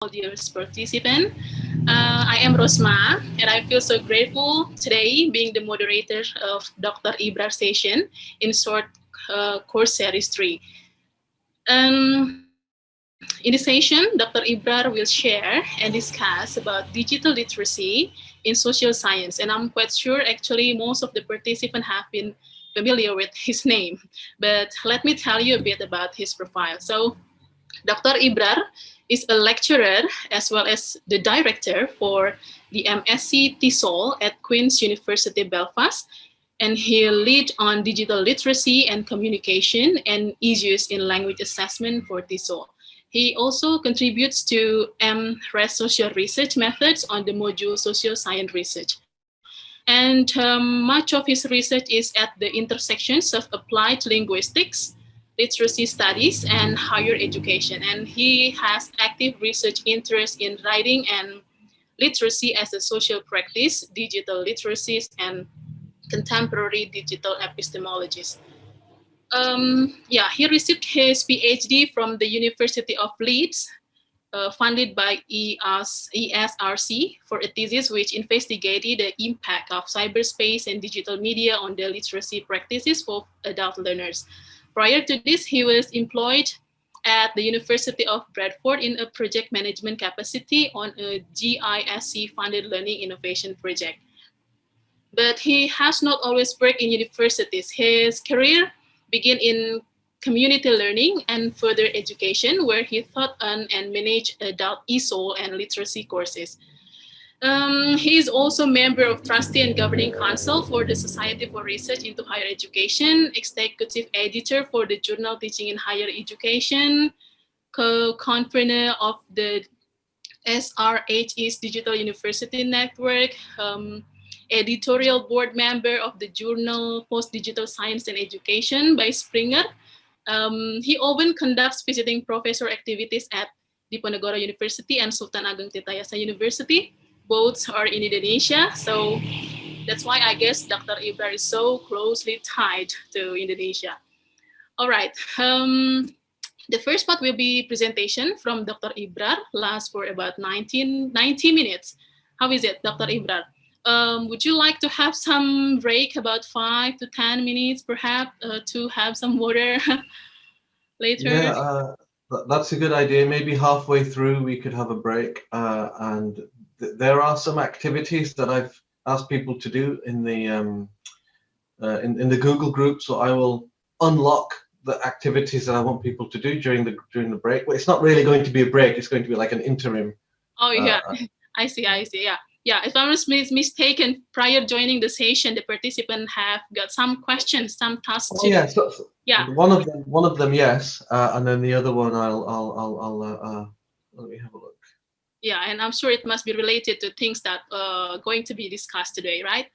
dearest participant. I am Rosma, and I feel so grateful today being the moderator of Dr. Ibrar session in short course series 3. In this session, Dr. Ibrar will share and discuss about digital literacy in social science. And I'm quite sure actually most of the participants have been familiar with his name. But let me tell you a bit about his profile. So Dr. Ibrar is a lecturer as well as the director for the MSc TESOL at Queen's University Belfast, and he lead on digital literacy and communication and issues in language assessment for TESOL. He also contributes to MRES social research methods on the module social science research. And much of his research is at the intersections of applied linguistics, literacy studies, and higher education. And he has active research interest in writing and literacy as a social practice, digital literacies, and contemporary digital epistemologies. He received his PhD from the University of Leeds, funded by ESRC for a thesis which investigated the impact of cyberspace and digital media on the literacy practices for adult learners. Prior to this, he was employed at the University of Bradford in a project management capacity on a GISC-funded learning innovation project. But he has not always worked in universities. His career began in community learning and further education, where he taught on and managed adult ESOL and literacy courses. He is also member of trustee and governing council for the Society for Research into Higher Education, executive editor for the journal Teaching in Higher Education, co-convener of the SRH's Digital University Network, editorial board member of the journal Post Digital Science and Education by Springer. He often conducts visiting professor activities at Diponegoro University and Sultan Ageng Tirtayasa University. Both are in Indonesia, so that's why I guess Dr. Ibrar is so closely tied to Indonesia. All right, the first part will be presentation from Dr. Ibrar, lasts for about 90 minutes. How is it, Dr. Ibrar? Would you like to have some break, about 5 to 10 minutes, perhaps, to have some water later? Yeah, that's a good idea. Maybe halfway through we could have a break. And there are some activities that I've asked people to do in the Google group, so I will unlock the activities that I want people to do during the break. Well, it's not really going to be a break; it's going to be like an interim. Oh yeah, I see. Yeah. If I was mistaken, prior joining the session, the participants have got some questions, some tasks. Oh yeah, so one of them, yes, and then the other one, I'll let me have a look. Yeah, and I'm sure it must be related to things that are going to be discussed today, right?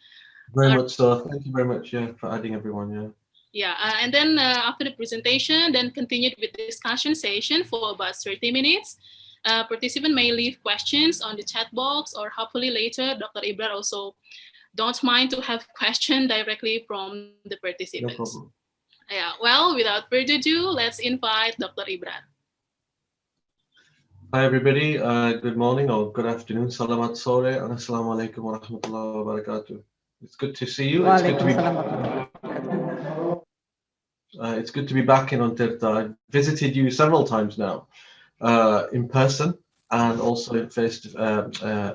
Very much so. Thank you very much, for adding everyone, Yeah, and then after the presentation, then continued with discussion session for about 30 minutes. Participant may leave questions on the chat box, or hopefully later, Dr. Ibrar also don't mind to have question directly from the participants. No problem. Yeah, well, without further ado, let's invite Dr. Ibrar. Hi everybody, good morning or good afternoon. Salamat sore and assalamu alaikum wa rahmatullahi wa barakatuh. It's good to see you. It's good to be back in Untitled. I've visited you several times now, in person and also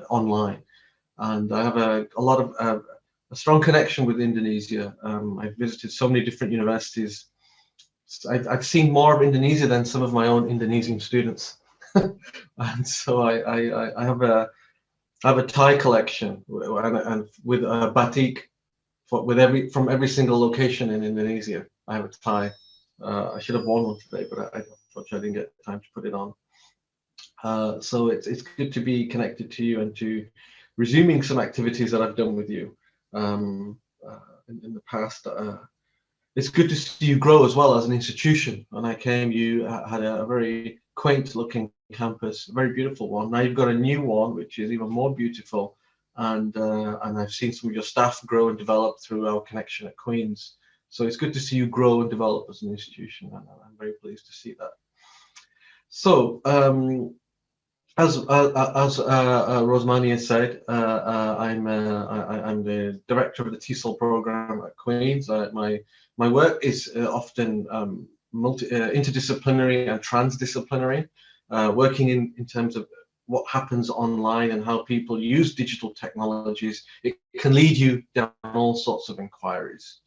online. And I have a lot of a strong connection with Indonesia. I've visited so many different universities. I've seen more of Indonesia than some of my own Indonesian students. And so I have a Thai collection and with batik from every single location in Indonesia. I have a tie. I should have worn one today, but unfortunately I didn't get time to put it on. So it's good to be connected to you and to resuming some activities that I've done with you in the past. It's good to see you grow as well as an institution. When I came, you had a very quaint-looking campus, a very beautiful one. Now you've got a new one, which is even more beautiful. And I've seen some of your staff grow and develop through our connection at Queen's. So it's good to see you grow and develop as an institution, and I'm very pleased to see that. So Rosmani has said, I'm the director of the TESOL program at Queen's. My work is often interdisciplinary and transdisciplinary, working in terms of what happens online and how people use digital technologies. It can lead you down all sorts of inquiries,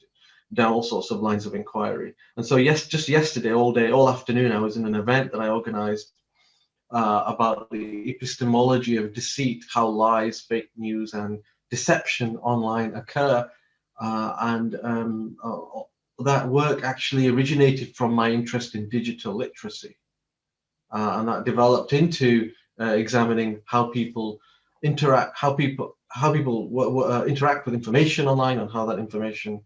down all sorts of lines of inquiry. And so, yes, just yesterday, all day, all afternoon, I was in an event that I organized about the epistemology of deceit, how lies, fake news, and deception online occur. That work actually originated from my interest in digital literacy. And that developed into examining how people interact, how people interact with information online, and how that information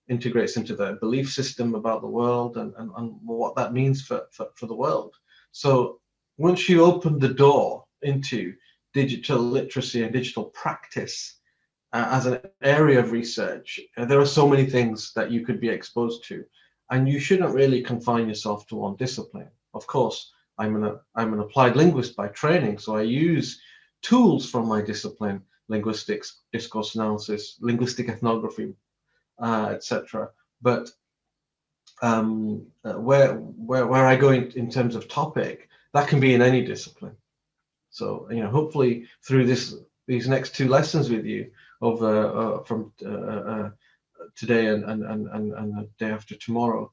integrates into their belief system about the world, and what that means for the world. So once you open the door into digital literacy and digital practice as an area of research, there are so many things that you could be exposed to, and you shouldn't really confine yourself to one discipline. Of course, I'm an applied linguist by training, so I use tools from my discipline: linguistics, discourse analysis, linguistic ethnography, etc. But where I go in terms of topic, that can be in any discipline. So hopefully through these next two lessons with you over from today and the day after tomorrow,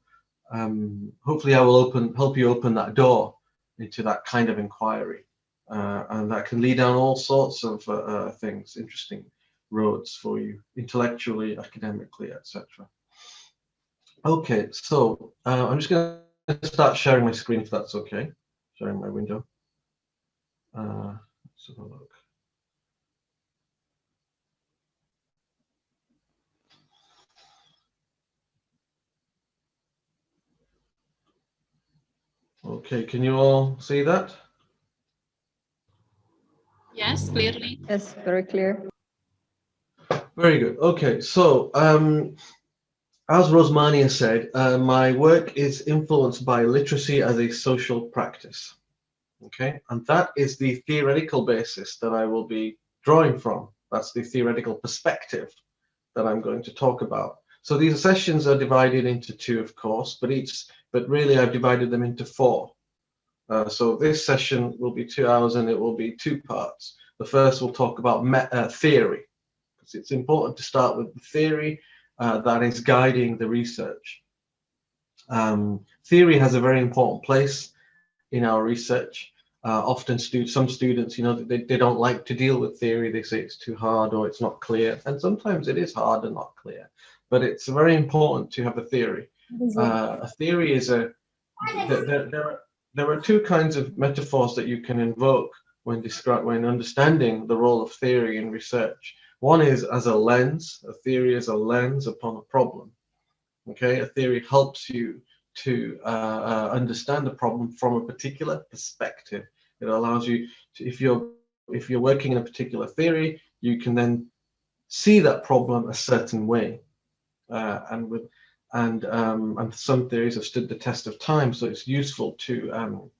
hopefully I will help you open that door into that kind of inquiry, and that can lead down all sorts of things, interesting roads for you, intellectually, academically, etc. Okay, so I'm just going to start sharing my screen, if that's okay. Sharing my window. Let's have a look. Okay, can you all see that? Yes, clearly. Yes, very clear. Very good. Okay, so as Rosmania said, my work is influenced by literacy as a social practice. Okay, and that is the theoretical basis that I will be drawing from. That's the theoretical perspective that I'm going to talk about. So these sessions are divided into two, of course, but really I've divided them into four. So this session will be 2 hours, and it will be two parts. The first will talk about theory, because it's important to start with the theory that is guiding the research. Theory has a very important place in our research. Often some students, they don't like to deal with theory. They say it's too hard or it's not clear. And sometimes it is hard and not clear, but it's very important to have a theory. A theory is there are two kinds of metaphors that you can invoke when understanding the role of theory in research. One is as a lens. A theory is a lens upon a problem. Okay, a theory helps you to understand the problem from a particular perspective. It allows you to, if you're working in a particular theory, you can then see that problem a certain way, and some theories have stood the test of time, so it's useful to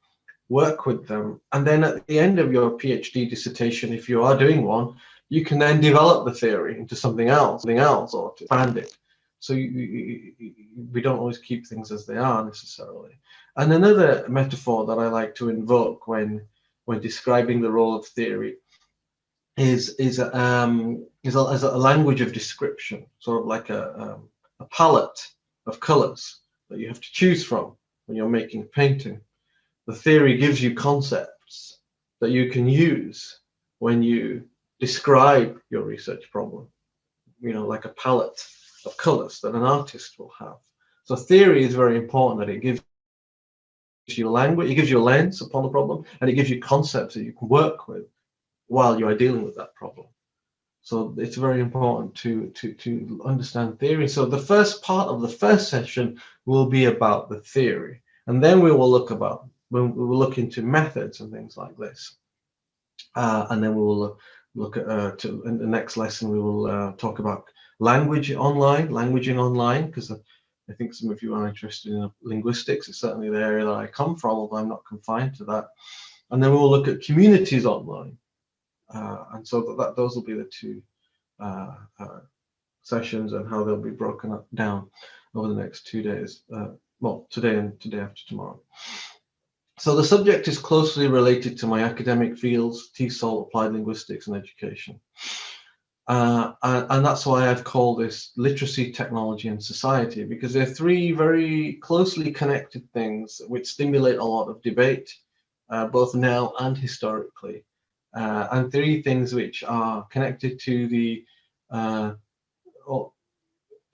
work with them. And then at the end of your PhD dissertation, if you are doing one, you can then develop the theory into something else, or to expand it. So we don't always keep things as they are necessarily. And another metaphor that I like to invoke when describing the role of theory is a language of description, sort of like a palette of colors that you have to choose from when you're making a painting. The theory gives you concepts that you can use when you describe your research problem, like a palette of colors that an artist will have. So theory is very important, that it gives you language, it gives you a lens upon the problem, and it gives you concepts that you can work with while you are dealing with that problem. So it's very important to understand theory. So the first part of the first session will be about the theory, and then we will look into methods and things like this, and then we will look at in the next lesson we will talk about languaging online, because I think some of you are interested in linguistics. It's certainly the area that I come from, although I'm not confined to that. And then we'll look at communities online. And so those will be the two sessions and how they'll be broken down over the next 2 days. Well, today and today after tomorrow. So the subject is closely related to my academic fields, TESOL, applied linguistics and education. And that's why I've called this literacy, technology and society, because they're three very closely connected things which stimulate a lot of debate, both now and historically, and three things which are connected to the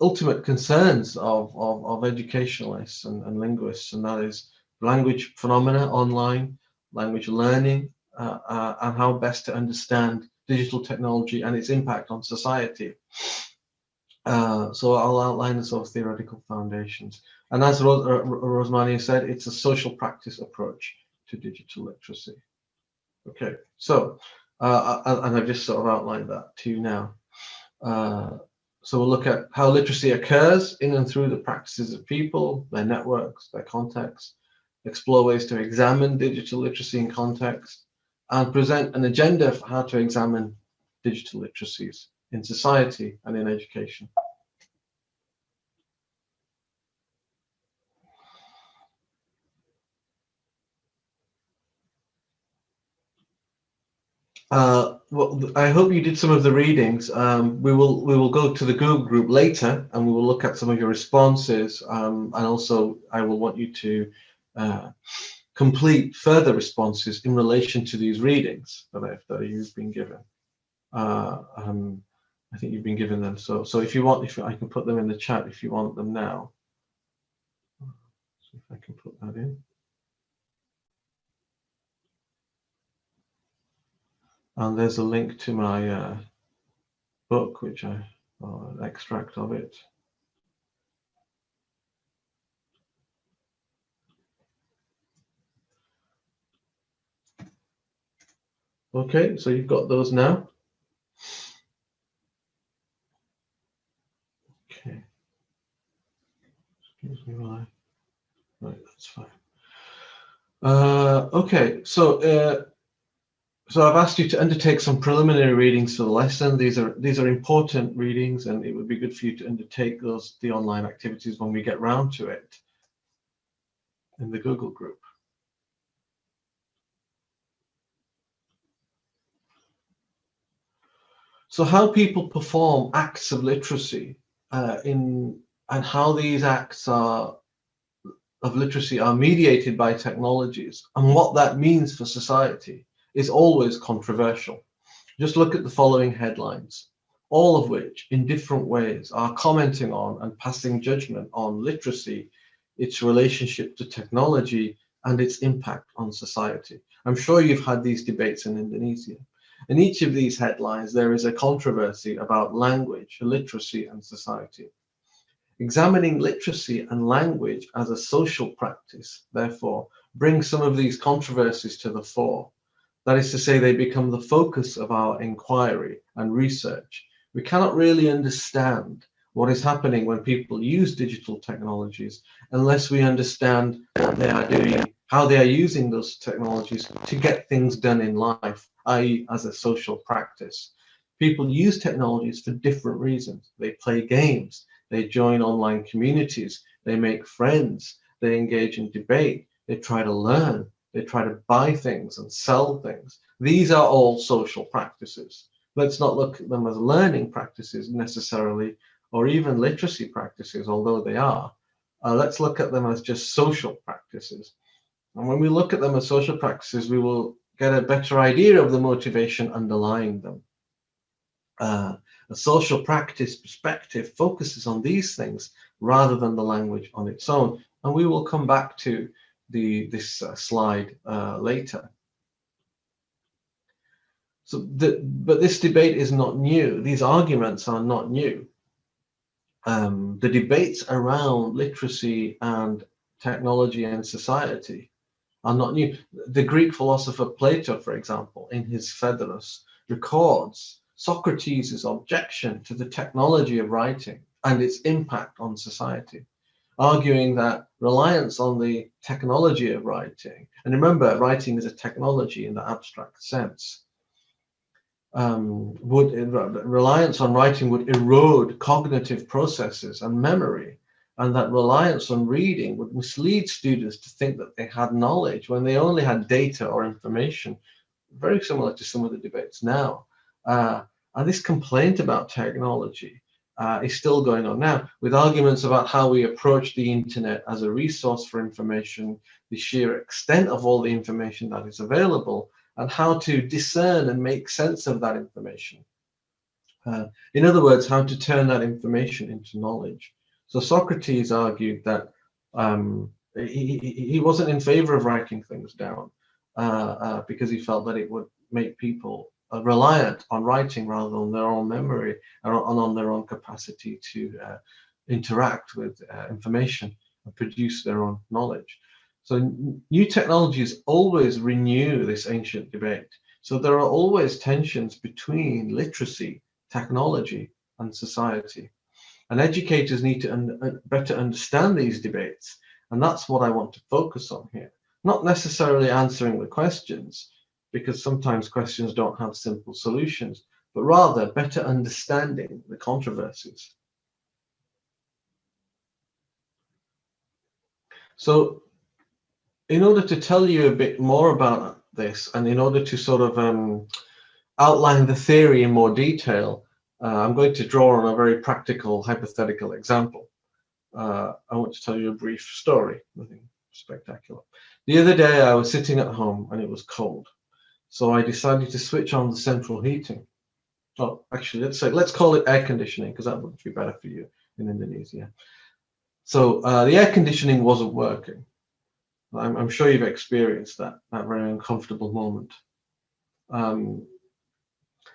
ultimate concerns of educationalists and linguists, and that is language phenomena online, language learning, and how best to understand digital technology and its impact on society. So I'll outline the sort of theoretical foundations. And as Rosmania said, it's a social practice approach to digital literacy. Okay, so, and I've just sort of outlined that to you now. So we'll look at how literacy occurs in and through the practices of people, their networks, their contexts, explore ways to examine digital literacy in context, and present an agenda for how to examine digital literacies in society and in education. Well, I hope you did some of the readings. We will go to the Google group later, and we will look at some of your responses. And also, I will want you to complete further responses in relation to these readings that you've been given. I think you've been given them. So if you want, I can put them in the chat if you want them now. See if I can put that in. And there's a link to my book, which an extract of it. Okay, so you've got those now. Okay. Excuse me while right, that's fine. Okay, so I've asked you to undertake some preliminary readings for the lesson. These are important readings, and it would be good for you to undertake the online activities when we get round to it in the Google group. So how people perform acts of literacy and how these acts of literacy are mediated by technologies and what that means for society is always controversial. Just look at the following headlines, all of which in different ways are commenting on and passing judgment on literacy, its relationship to technology and its impact on society. I'm sure you've had these debates in Indonesia. In each of these headlines, there is a controversy about language, literacy, and society. Examining literacy and language as a social practice, therefore, brings some of these controversies to the fore. That is to say, they become the focus of our inquiry and research. We cannot really understand what is happening when people use digital technologies unless we understand what they are doing, how they are using those technologies to get things done in life, i.e. as a social practice. People use technologies for different reasons. They play games, they join online communities, they make friends, they engage in debate, they try to learn, they try to buy things and sell things. These are all social practices. Let's not look at them as learning practices necessarily, or even literacy practices, although they are. Let's look at them as just social practices. And when we look at them as social practices, we will get a better idea of the motivation underlying them. A social practice perspective focuses on these things rather than the language on its own. And we will come back to this slide later. But this debate is not new. These arguments are not new. The debates around literacy and technology and society are not new. The Greek philosopher Plato, for example, in his Phaedrus, records Socrates' objection to the technology of writing and its impact on society. arguing that reliance on the technology of writing, and remember, writing is a technology in the abstract sense, reliance on writing would erode cognitive processes and memory, and that reliance on reading would mislead students to think that they had knowledge when they only had data or information, very similar to some of the debates now. And this complaint about technology is still going on now, with arguments about how we approach the internet as a resource for information, the sheer extent of all the information that is available, and how to discern and make sense of that information. In other words, how to turn that information into knowledge. So Socrates argued that he wasn't in favor of writing things down because he felt that it would make people reliant on writing rather than their own memory and on their own capacity to interact with information and produce their own knowledge. So new technologies always renew this ancient debate. So there are always tensions between literacy, technology, and society. And educators need to better understand these debates. And that's what I want to focus on here. Not necessarily answering the questions, because sometimes questions don't have simple solutions, but rather better understanding the controversies. So in order to tell you a bit more about this, and in order to sort of outline the theory in more detail, I'm going to draw on a very practical, hypothetical example. I want to tell you a brief story, nothing spectacular. The other day I was sitting at home and it was cold. So I decided to switch on the central heating. Oh, actually, let's call it air conditioning, because that would be better for you in Indonesia. So the air conditioning wasn't working. I'm sure you've experienced that very uncomfortable moment.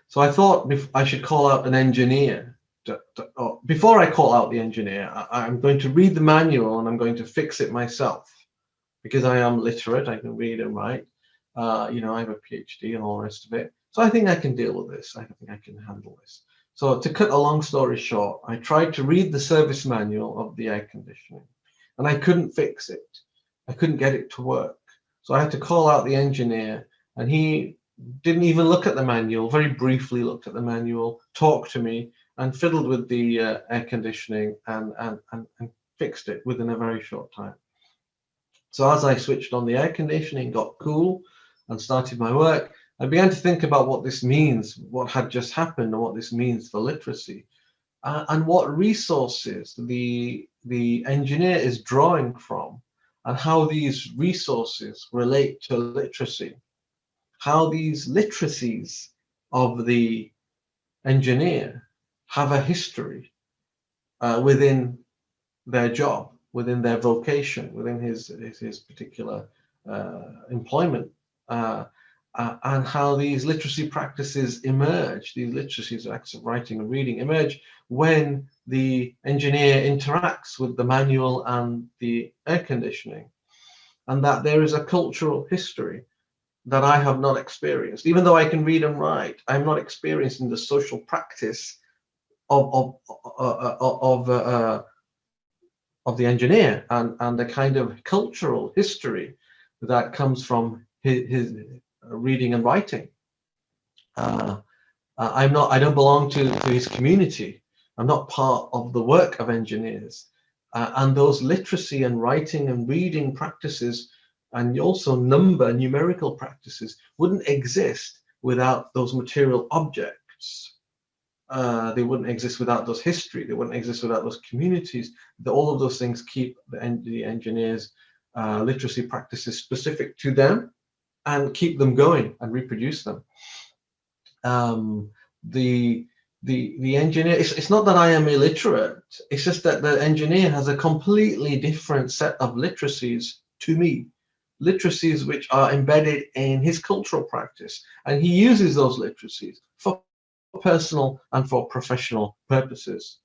So I thought I should call out an engineer. Before I call out the engineer, I'm going to read the manual and I'm going to fix it myself, because I am literate. I can read and write. I have a PhD and all the rest of it. So I think I can deal with this. I think I can handle this. So to cut a long story short, I tried to read the service manual of the air conditioning and I couldn't fix it. I couldn't get it to work. So I had to call out the engineer, and he didn't even look at the manual, very briefly looked at the manual, talked to me and fiddled with the air conditioning and fixed it within a very short time. So as I switched on the air conditioning, got cool, and started my work, I began to think about what this means, what had just happened, and what this means for literacy, and what resources the engineer is drawing from, and how these resources relate to literacy, how these literacies of the engineer have a history within their job, within their vocation, within his particular employment, and how these literacy practices emerge, these literacies, acts of writing and reading, emerge when the engineer interacts with the manual and the air conditioning, and that there is a cultural history that I have not experienced. Even though I can read and write, I'm not experiencing the social practice of the engineer and the kind of cultural history that comes from his reading and writing. I don't belong to his community. I'm not part of the work of engineers. And those literacy and writing and reading practices, and also numerical practices, wouldn't exist without those material objects. They wouldn't exist without those history. They wouldn't exist without those communities. All of those things keep the engineers' literacy practices specific to them and keep them going and reproduce them. The engineer, it's not that I am illiterate, it's just that the engineer has a completely different set of literacies to me, literacies which are embedded in his cultural practice, and he uses those literacies for personal and for professional purposes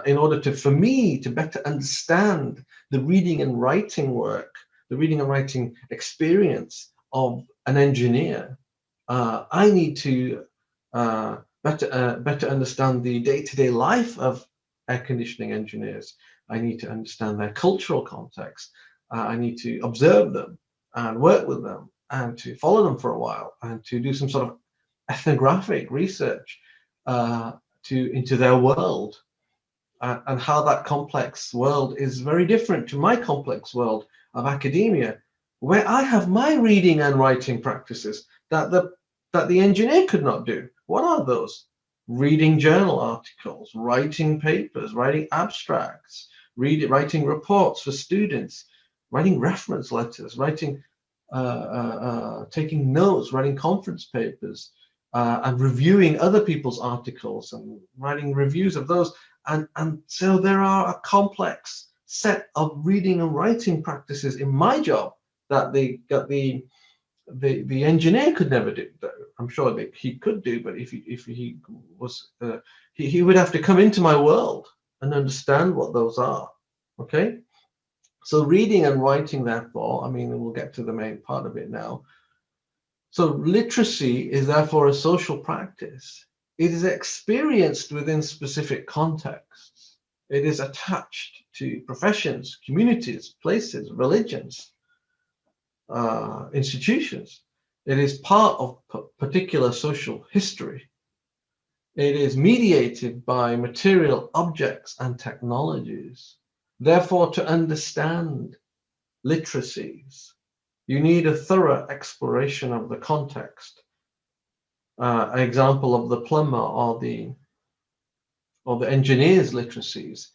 in order for me to better understand the reading and writing work, the reading and writing experience of an engineer. I need to better understand the day-to-day life of air conditioning engineers, I need to understand their cultural context. I need to observe them and work with them and to follow them for a while and to do some sort of ethnographic research into their world and how that complex world is very different to my complex world of academia, where I have my reading and writing practices that the engineer could not do. What are those? Reading journal articles, writing papers, writing abstracts, writing reports for students, writing reference letters, writing taking notes, writing conference papers, and reviewing other people's articles and writing reviews of those. And so there are a complex set of reading and writing practices in my job that the engineer could never do. I'm sure that he could do, but if he was, he would have to come into my world and understand what those are. Okay. So reading and writing, therefore, I mean, we'll get to the main part of it now. So literacy is therefore a social practice. It is experienced within specific contexts. It is attached to professions, communities, places, religions, institutions. It is part of particular social history. It is mediated by material objects and technologies. Therefore, to understand literacies, you need a thorough exploration of the context. An example of the plumber or the engineer's literacies.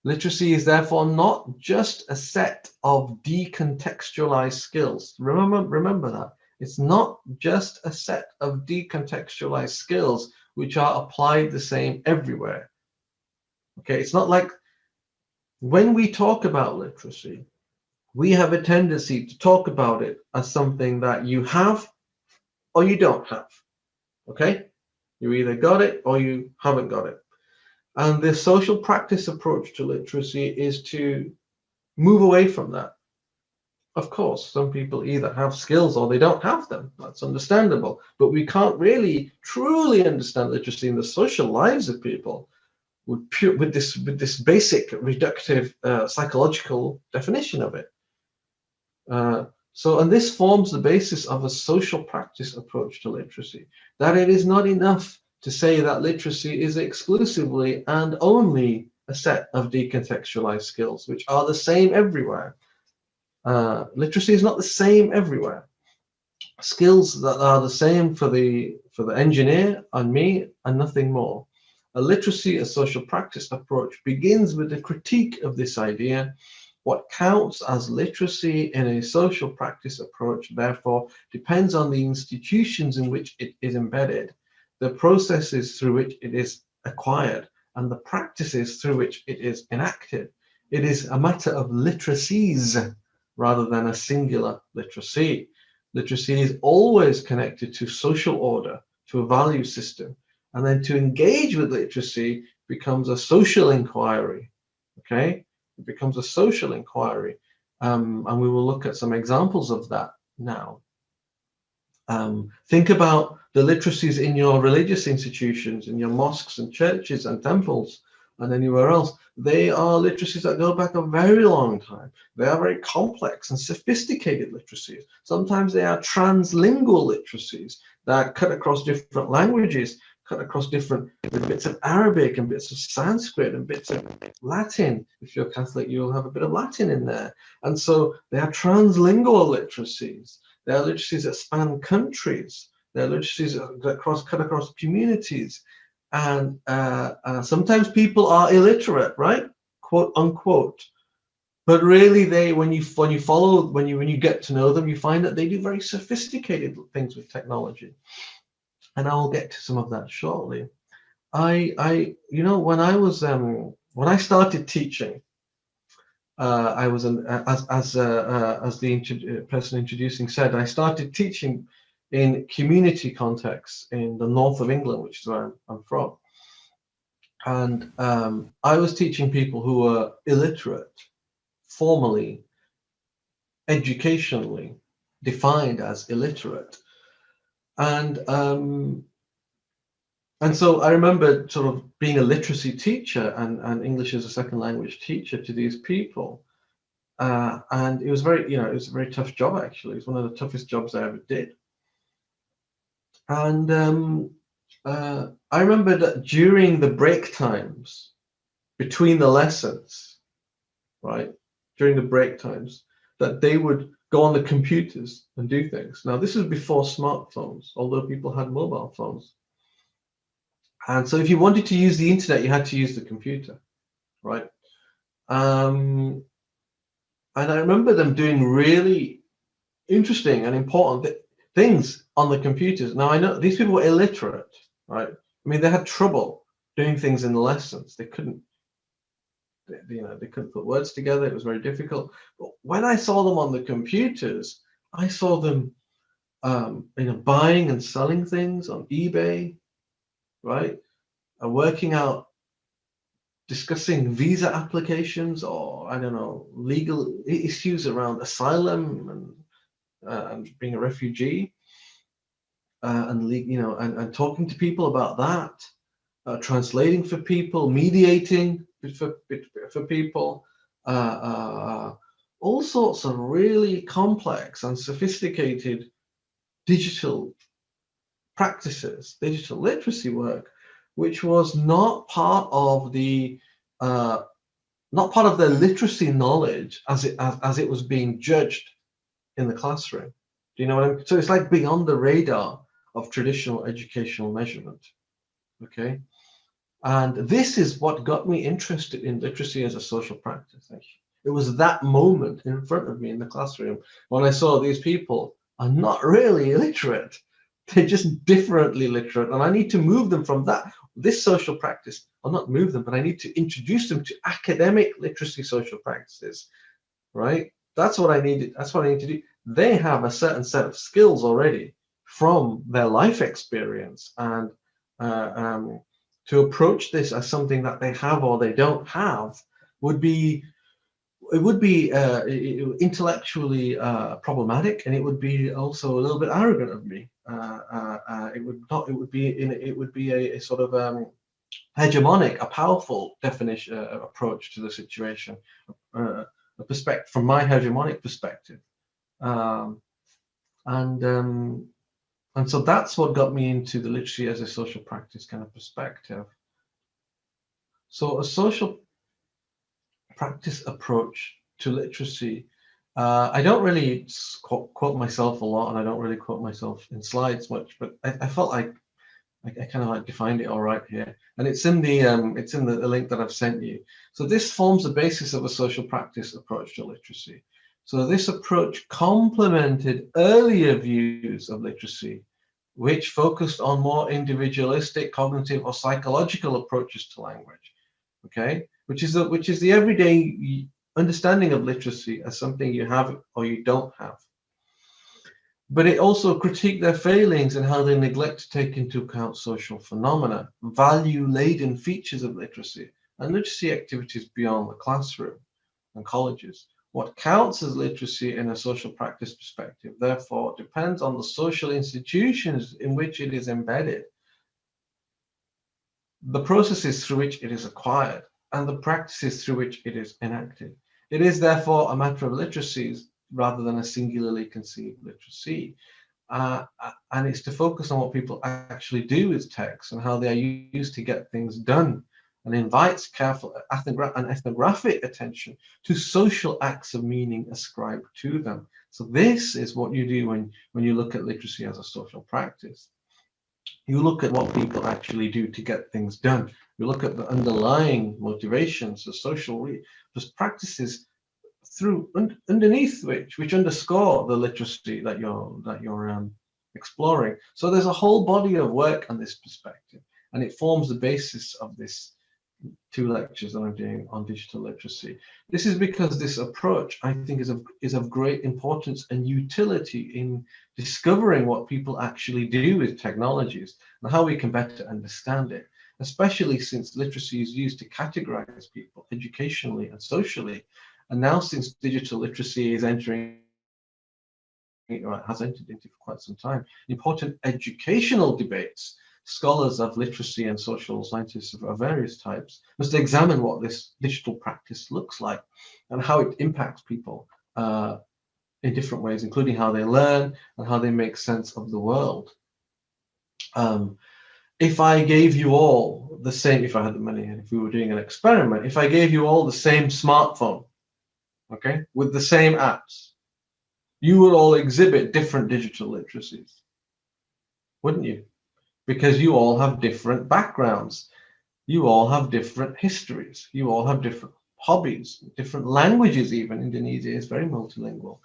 Literacy is therefore not just a set of decontextualized skills. Remember that. It's not just a set of decontextualized skills which are applied the same everywhere. Okay, it's not like when we talk about literacy, we have a tendency to talk about it as something that you have or you don't have. Okay, you either got it or you haven't got it. And the social practice approach to literacy is to move away from that. Of course, some people either have skills or they don't have them. That's understandable. But we can't really truly understand literacy in the social lives of people with this basic reductive psychological definition of it. And this forms the basis of a social practice approach to literacy, that it is not enough to say that literacy is exclusively and only a set of decontextualized skills, which are the same everywhere. Literacy is not the same everywhere. Skills that are the same for the engineer and me and nothing more. A literacy, a social practice approach begins with a critique of this idea. What counts as literacy in a social practice approach, therefore, depends on the institutions in which it is embedded, the processes through which it is acquired, and the practices through which it is enacted. It is a matter of literacies rather than a singular literacy. Literacy is always connected to social order, to a value system, and then to engage with literacy becomes a social inquiry. Okay, it becomes a social inquiry, and we will look at some examples of that now. Think about the literacies in your religious institutions, in your mosques and churches and temples and anywhere else. They are literacies that go back a very long time. They are very complex and sophisticated literacies. Sometimes they are translingual literacies that cut across different languages, cut across different bits of Arabic and bits of Sanskrit and bits of Latin. If you're Catholic, you'll have a bit of Latin in there. And so they are translingual literacies. They are literacies that span countries. They are literacies that cut across communities. And sometimes people are illiterate, right? Quote unquote. But really, when you get to know them, you find that they do very sophisticated things with technology. And I will get to some of that shortly. When I started teaching, I was as the person introducing said, I started teaching in community contexts in the north of England, which is where I'm from. And I was teaching people who were illiterate, formally, educationally defined as illiterate. And And so I remember sort of being a literacy teacher and English as a second language teacher to these people. And it was very, it was a very tough job, actually. It was one of the toughest jobs I ever did. And I remember that during the break times, between the lessons, right, during the break times, that they would go on the computers and do things. Now, this was before smartphones, although people had mobile phones. And so if you wanted to use the internet, you had to use the computer, right? And I remember them doing really interesting and important things on the computers. Now, I know these people were illiterate, right? I mean, they had trouble doing things in the lessons. They couldn't, they couldn't put words together. It was very difficult. But when I saw them on the computers, I saw them, buying and selling things on eBay, right? Working out, discussing visa applications, or I don't know, legal issues around asylum and being a refugee, and talking to people about that, translating for people, mediating for people, all sorts of really complex and sophisticated digital practices, digital literacy work, which was not part of their literacy knowledge as it was being judged in the classroom. Do you know what I mean? So it's like beyond the radar of traditional educational measurement. Okay. And this is what got me interested in literacy as a social practice. Actually, it was that moment in front of me in the classroom when I saw these people are not really illiterate. They're just differently literate. And I need to move them from this social practice, or not move them, but I need to introduce them to academic literacy social practices, right? That's what I needed. That's what I need to do. They have a certain set of skills already from their life experience, and to approach this as something that they have or they don't have would be intellectually problematic, and it would be also a little bit arrogant of me. It would not. It would be a sort of hegemonic, a powerful definition approach to the situation, a perspective from my hegemonic perspective, um, and so that's what got me into the literacy as a social practice kind of perspective. So a social practice approach to literacy. I don't really quote myself a lot, and I don't really quote myself in slides much, but I felt like I kind of like defined it all right here, and it's in the link that I've sent you. So this forms the basis of a social practice approach to literacy. So this approach complemented earlier views of literacy, which focused on more individualistic, cognitive, or psychological approaches to language. Okay, which is the everyday understanding of literacy as something you have or you don't have. But it also critiqued their failings and how they neglect to take into account social phenomena, value-laden features of literacy, and literacy activities beyond the classroom and colleges. What counts as literacy in a social practice perspective, therefore, depends on the social institutions in which it is embedded, the processes through which it is acquired, and the practices through which it is enacted. It is therefore a matter of literacies rather than a singularly conceived literacy. And it's to focus on what people actually do with text and how they are used to get things done, and invites careful and ethnographic attention to social acts of meaning ascribed to them. So this is what you do when you look at literacy as a social practice. You look at what people actually do to get things done. You look at the underlying motivations, the social practices through underneath which underscore the literacy that you're exploring. So there's a whole body of work on this perspective, and it forms the basis of this 2 lectures that I'm doing on digital literacy. This is because this approach, I think, is of great importance and utility in discovering what people actually do with technologies and how we can better understand it, especially since literacy is used to categorize people educationally and socially. And now, since digital literacy is has entered into for quite some time, important educational debates scholars of literacy and social scientists of various types must examine what this digital practice looks like and how it impacts people in different ways, including how they learn and how they make sense of the world. If I gave you all the same, if I had the money and if we were doing an experiment, if I gave you all the same smartphone, okay, with the same apps, you would all exhibit different digital literacies, wouldn't you? Because you all have different backgrounds. You all have different histories. You all have different hobbies, different languages even. Indonesia is very multilingual.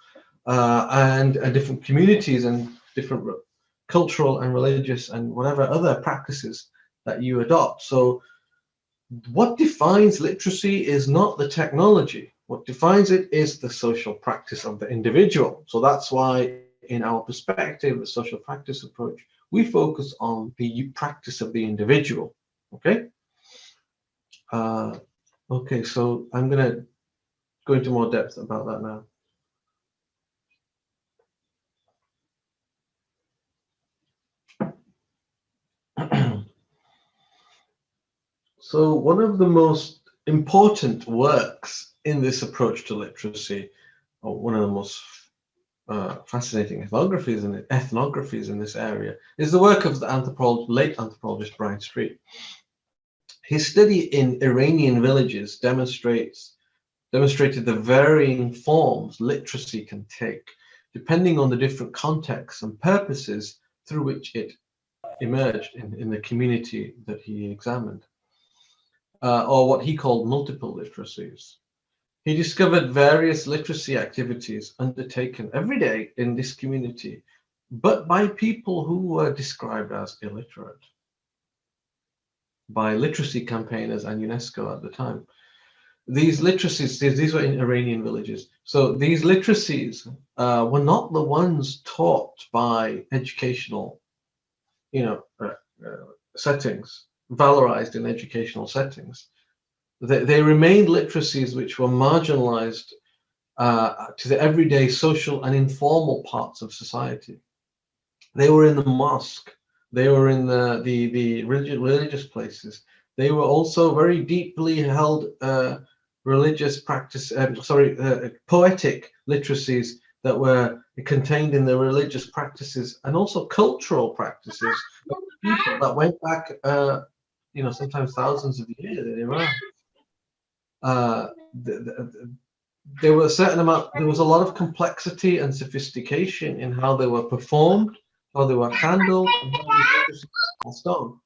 And different communities and different cultural and religious and whatever other practices that you adopt. So what defines literacy is not the technology. What defines it is the social practice of the individual. So that's why in our perspective, the social practice approach, we focus on the practice of the individual, okay? Okay, so I'm gonna go into more depth about that now. So one of the most important works in this approach to literacy, or one of the most fascinating ethnographies in this area, is the work of the late anthropologist Brian Street. His study in Iranian villages demonstrated the varying forms literacy can take, depending on the different contexts and purposes through which it emerged in the community that he examined, or what he called multiple literacies. He discovered various literacy activities undertaken every day in this community, but by people who were described as illiterate by literacy campaigners and UNESCO at the time. These literacies, these were in Iranian villages. So these literacies were not the ones taught by educational, settings, valorized in educational settings. They remained literacies which were marginalized to the everyday social and informal parts of society. They were in the mosque. They were in the religious places. They were also very deeply held religious practice, poetic literacies that were contained in the religious practices and also cultural practices of people that went back, sometimes thousands of years in Iran. There was a lot of complexity and sophistication in how they were performed, how they were handled, and how these literacies were passed on.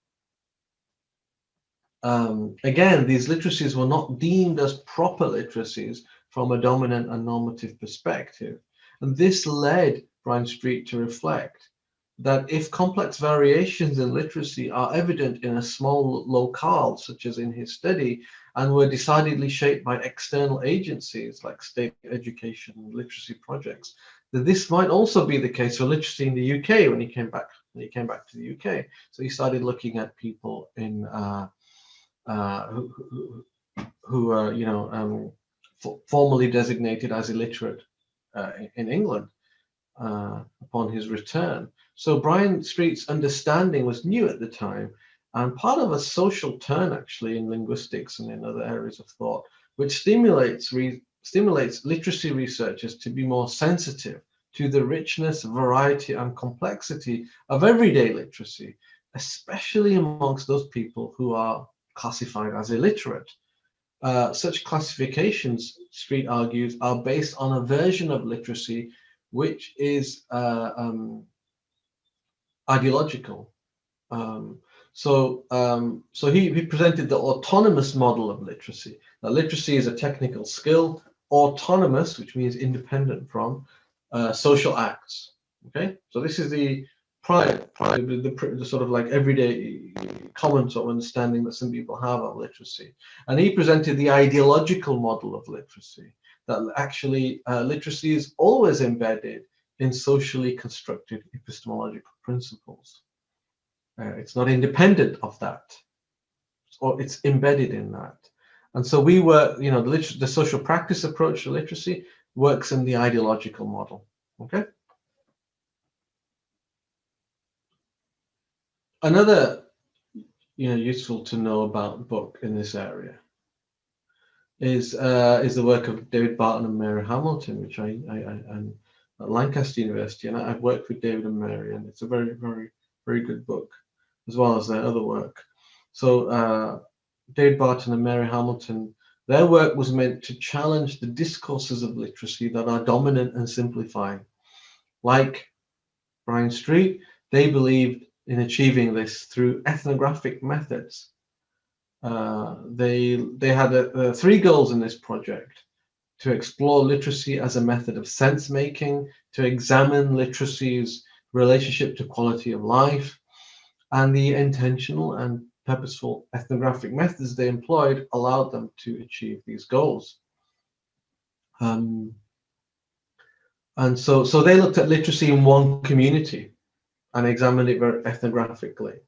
Again, these literacies were not deemed as proper literacies from a dominant and normative perspective. And this led Brian Street to reflect that if complex variations in literacy are evident in a small locale, such as in his study, and were decidedly shaped by external agencies like state education and literacy projects, that this might also be the case for literacy in the UK when he came back to the UK. So he started looking at people in who are formally designated as illiterate in England upon his return. So Brian Street's understanding was new at the time, and part of a social turn actually in linguistics and in other areas of thought, which stimulates literacy researchers to be more sensitive to the richness, variety, and complexity of everyday literacy, especially amongst those people who are classified as illiterate. Such classifications, Street argues, are based on a version of literacy which is ideological. So he presented the autonomous model of literacy. Now, literacy is a technical skill, autonomous, which means independent from social acts. Okay, so this is the the sort of like everyday common sort of understanding that some people have of literacy. And he presented the ideological model of literacy, that actually literacy is always embedded in socially constructed epistemological principles. It's not independent of that, or it's embedded in that. And so we were, the social practice approach to literacy works in the ideological model. Okay. Another useful to know about the book in this area is the work of David Barton and Mary Hamilton, which I'm at Lancaster University, and I've worked with David and Mary, and it's a very, very, very good book, as well as their other work. So David Barton and Mary Hamilton, their work was meant to challenge the discourses of literacy that are dominant and simplifying. Like Brian Street, they believed in achieving this through ethnographic methods. They had 3 goals in this project: to explore literacy as a method of sense making, to examine literacy's relationship to quality of life, and the intentional and purposeful ethnographic methods they employed allowed them to achieve these goals. And so they looked at literacy in one community and examined it very ethnographically.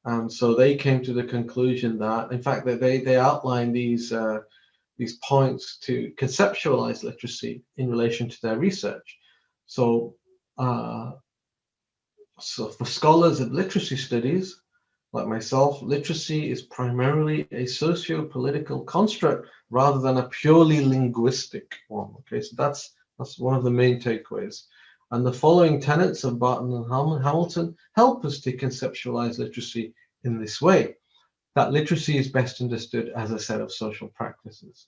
And so they came to the conclusion that, in fact, that they outlined these points to conceptualize literacy in relation to their research. So for scholars of literacy studies, like myself, literacy is primarily a socio-political construct rather than a purely linguistic one. Okay, so that's one of the main takeaways. And the following tenets of Barton and Hamilton help us to conceptualize literacy in this way: that literacy is best understood as a set of social practices.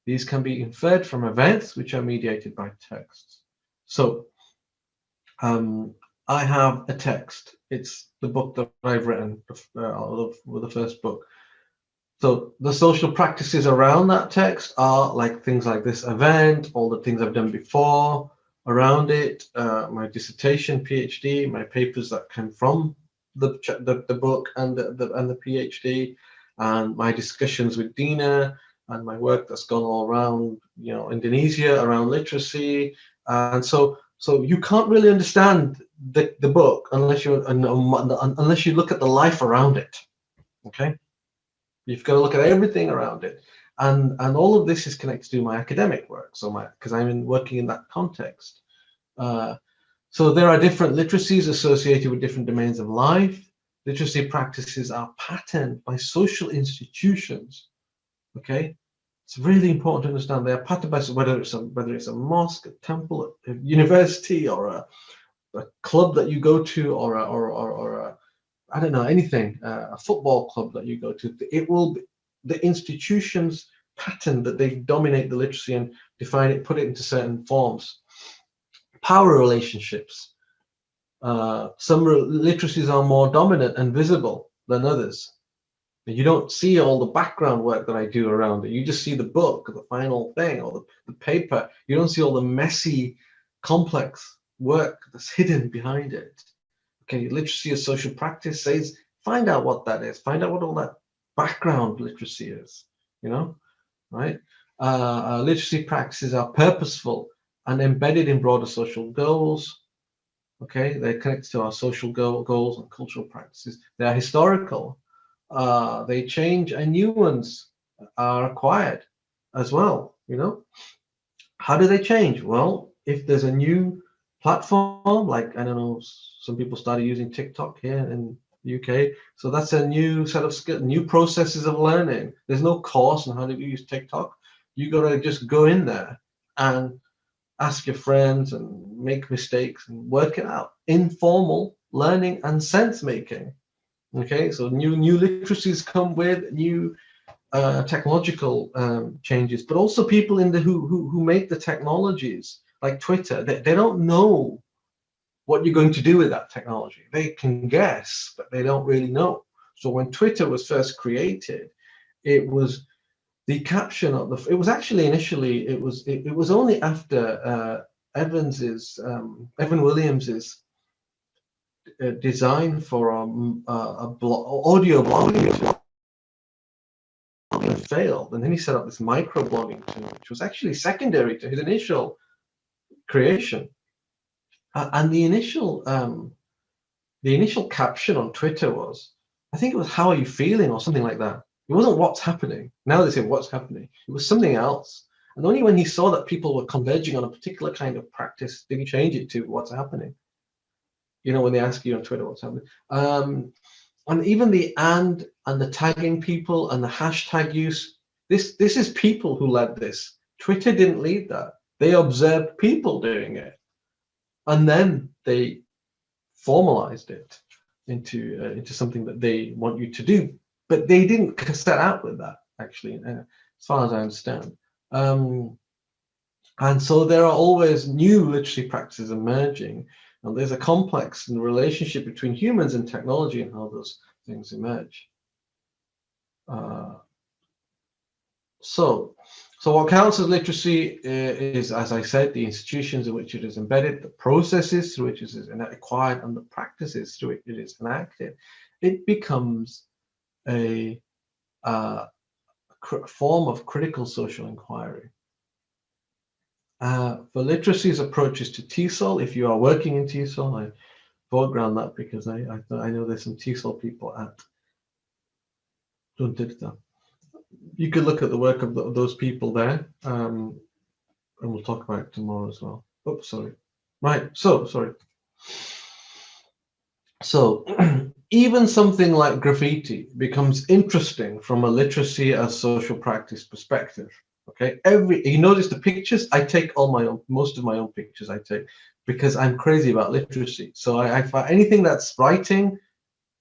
These can be inferred from events which are mediated by texts. So I have a text. It's the book that I've written, the first book. So the social practices around that text are like things like this event, all the things I've done before around it, my dissertation, PhD, my papers that came from the book and the PhD, and my discussions with Dina, and my work that's gone all around, Indonesia around literacy. And so you can't really understand the book unless you look at the life around it. Okay, you've got to look at everything around it, and all of this is connected to my academic work. So because I'm working in that context. So there are different literacies associated with different domains of life. Literacy practices are patterned by social institutions. Okay, it's really important to understand they are patterned by whether it's a mosque, a temple, a university, or a club that you go to, or a I don't know, anything, a football club that you go to. It will be the institution's pattern that they dominate the literacy and define it, put it into certain forms. Power relationships. Some literacies are more dominant and visible than others. You don't see all the background work that I do around it. You just see the book, the final thing, or the paper. You don't see all the messy, complex work that's hidden behind it. Okay, literacy as social practice says, find out what that is. Find out what all that background literacy is, right? Literacy practices are purposeful and embedded in broader social goals. Okay, they're connected to our social goals and cultural practices. They are historical. They change, and new ones are acquired as well. How do they change? Well, if there's a new platform, like, I don't know, some people started using TikTok here in the UK, so that's a new set of skills, new processes of learning. There's no course on how to use TikTok. You got to just go in there and ask your friends and make mistakes and work it out. Informal learning and sense making. Okay, so new literacies come with new technological changes, but also people who make the technologies, like Twitter, they don't know what you're going to do with that technology. They can guess, but they don't really know. So when Twitter was first created, it was the caption of it was actually initially it was only after Evan Williams's design for audio blogging failed, and then he set up this microblogging tool, which was actually secondary to his initial creation. And the initial caption on Twitter was, I think it was, "How are you feeling?" or something like that. It wasn't "What's happening." Now they say "What's happening." It was something else. And only when he saw that people were converging on a particular kind of practice did he change it to "What's happening." When they ask you on Twitter what's happening. And even the and the tagging people and the hashtag use, this is people who led this. Twitter didn't lead that. They observed people doing it, and then they formalized it into something that they want you to do. But they didn't set out with that, actually, as far as I understand. And so there are always new literacy practices emerging, and there's a complex relationship between humans and technology and how those things emerge. So what counts as literacy is, as I said, the institutions in which it is embedded, the processes through which it is acquired, and the practices through which it is enacted. It becomes a form of critical social inquiry. For literacy's approaches to TESOL, if you are working in TESOL, I foreground that because I know there's some TESOL people at Untitled. You could look at the work of those people there, and we'll talk about it tomorrow as well. Oh, sorry. Right, so, sorry. So, even something like graffiti becomes interesting from a literacy as social practice perspective. Okay, you notice the pictures, I take most of my own pictures I take because I'm crazy about literacy. So I find anything that's writing,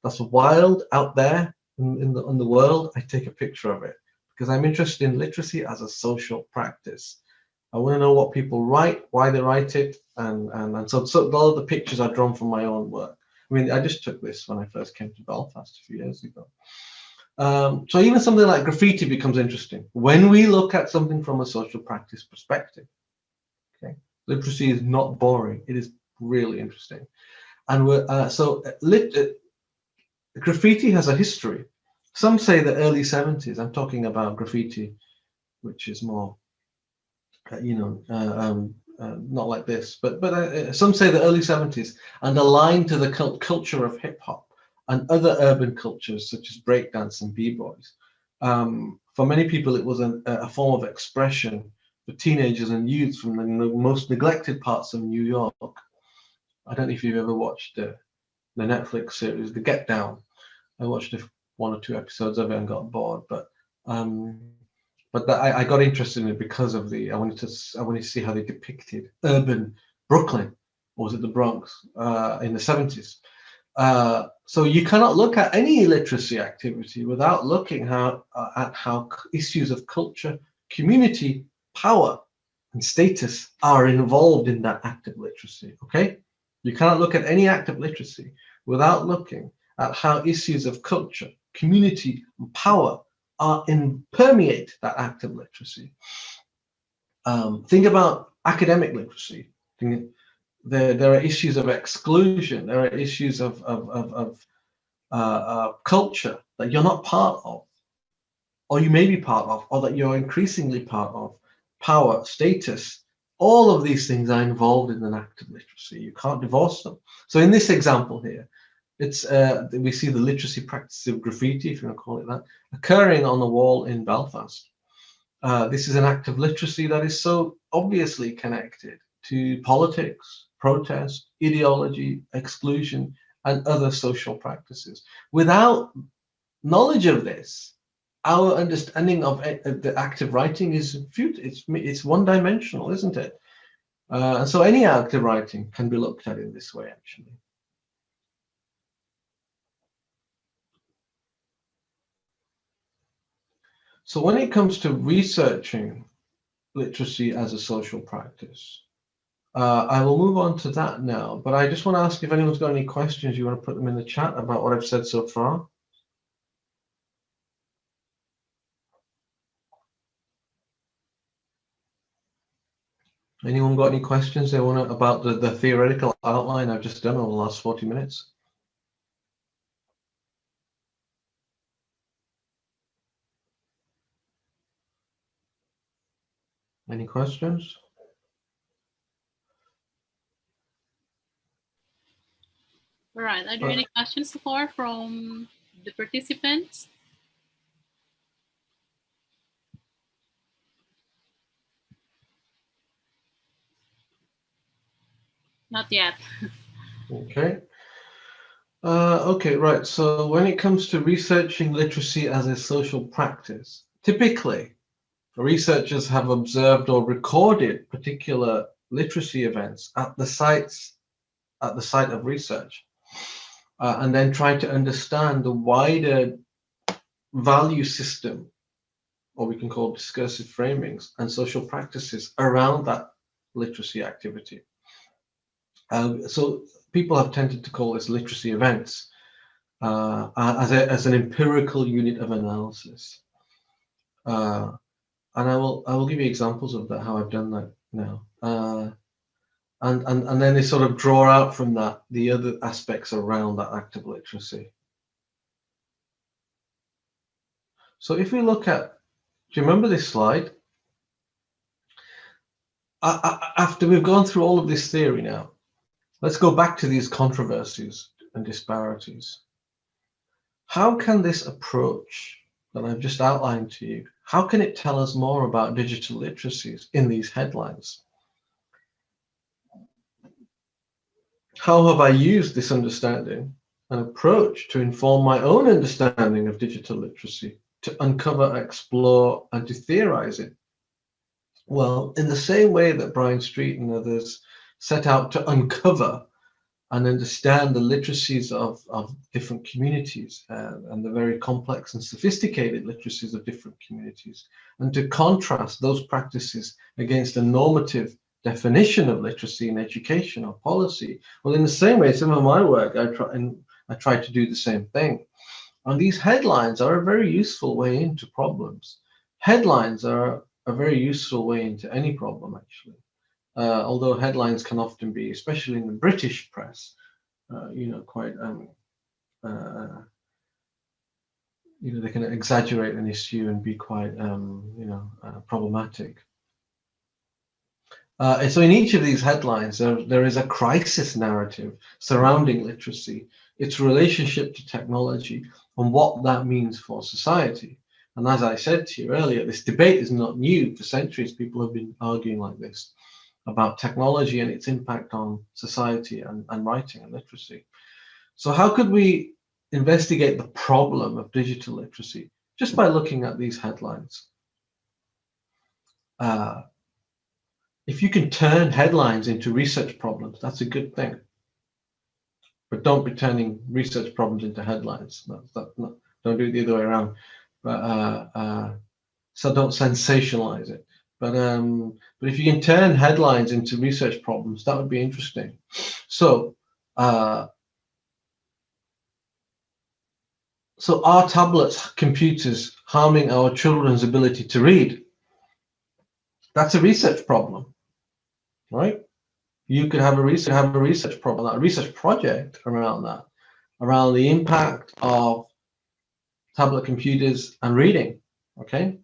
that's wild out there in the world, I take a picture of it because I'm interested in literacy as a social practice. I want to know what people write, why they write it, and so all of the pictures are drawn from my own work. I mean, I just took this when I first came to Belfast a few years ago. So even something like graffiti becomes interesting when we look at something from a social practice perspective. Okay, literacy is not boring; it is really interesting, and graffiti has a history. Some say the early 70s. I'm talking about graffiti, which is more, not like this, but some say the early 70s, and aligned to the culture of hip hop and other urban cultures such as breakdance and b-boys. For many people, it was a form of expression for teenagers and youths from the most neglected parts of New York. I don't know if you've ever watched the Netflix series, The Get Down. I watched one or two episodes of it and got bored, but I got interested in it because of I wanted to see how they depicted urban Brooklyn, or was it the Bronx, in the 70s. So you cannot look at any literacy activity without looking at how issues of culture, community, power, and status are involved in that act of literacy. Okay, you cannot look at any act of literacy without looking at how issues of culture, community, and power permeate that act of literacy. Think about academic literacy. There are issues of exclusion. There are issues of culture that you're not part of, or you may be part of, or that you're increasingly part of. Power, status, all of these things are involved in an act of literacy. You can't divorce them. So in this example here, it's we see the literacy practice of graffiti, if you want to call it that, occurring on the wall in Belfast. This is an act of literacy that is so obviously connected to politics, protest, ideology, exclusion, and other social practices. Without knowledge of this, our understanding of the act of writing is futile. It's one-dimensional, isn't it? And so any act of writing can be looked at in this way, actually. So when it comes to researching literacy as a social practice, I will move on to that now, but I just want to ask if anyone's got any questions, you want to put them in the chat about what I've said so far. Anyone got any questions they want to, about the theoretical outline I've just done over the last 40 minutes? Any questions? All right. Are there any questions so far from the participants? Not yet. Okay. Okay, right. So when it comes to researching literacy as a social practice, typically researchers have observed or recorded particular literacy events at the site of research, and then try to understand the wider value system, or we can call discursive framings and social practices around that literacy activity. So people have tended to call this literacy events as an empirical unit of analysis. And I will give you examples of that, how I've done that now. And then they sort of draw out from that the other aspects around that active literacy. So if we look at, do you remember this slide? After we've gone through all of this theory now, let's go back to these controversies and disparities. How can this approach that I've just outlined to you, how can it tell us more about digital literacies in these headlines? How have I used this understanding and approach to inform my own understanding of digital literacy, to uncover, explore, and to theorize it? Well, in the same way that Brian Street and others set out to uncover and understand the literacies of different communities and the very complex and sophisticated literacies of different communities, and to contrast those practices against a normative definition of literacy in education or policy. Well, in the same way, some of my work, I try to do the same thing. And these headlines are a very useful way into problems. Headlines are a very useful way into any problem, actually. Although headlines can often be, especially in the British press, quite, they can exaggerate an issue and be quite, problematic. So in each of these headlines, there is a crisis narrative surrounding literacy, its relationship to technology, and what that means for society. And as I said to you earlier, this debate is not new. For centuries, people have been arguing like this about technology and its impact on society and writing and literacy. So how could we investigate the problem of digital literacy just by looking at these headlines? If you can turn headlines into research problems, that's a good thing. But don't be turning research problems into headlines. Don't do it the other way around. But so don't sensationalize it. But if you can turn headlines into research problems, that would be interesting. So are tablets, computers harming our children's ability to read? That's a research problem, right? You could have a research problem, a research project around that, around the impact of tablet computers and reading. Okay.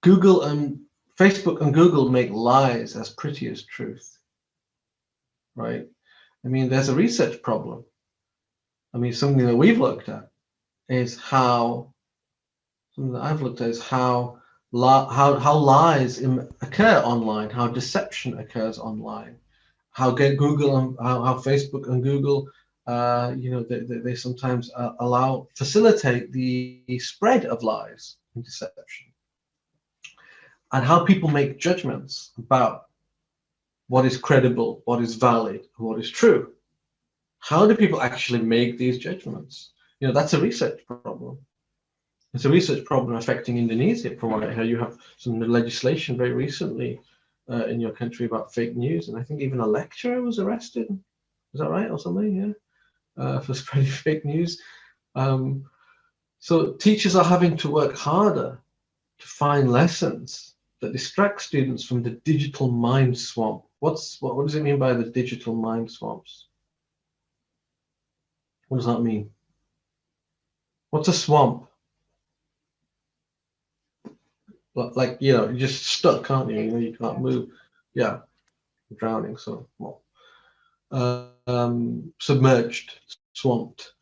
Google and Facebook and Google make lies as pretty as truth, right? I mean, there's a research problem. I mean, something that we've looked at is how lies occur online, how deception occurs online, how Google and how Facebook and Google, they sometimes facilitate the spread of lies and deception, and how people make judgments about what is credible, what is valid, what is true. How do people actually make these judgments? That's a research problem. It's a research problem affecting Indonesia, from what I heard. You have some legislation very recently in your country about fake news, and I think even a lecturer was arrested. Is that right, or something? Yeah, for spreading fake news. So teachers are having to work harder to find lessons that distract students from the digital mind swamp. What does it mean by the digital mind swamps? What does that mean? What's a swamp? Like, you're just stuck, aren't you? You can't move. Yeah, drowning. So, submerged, swamped.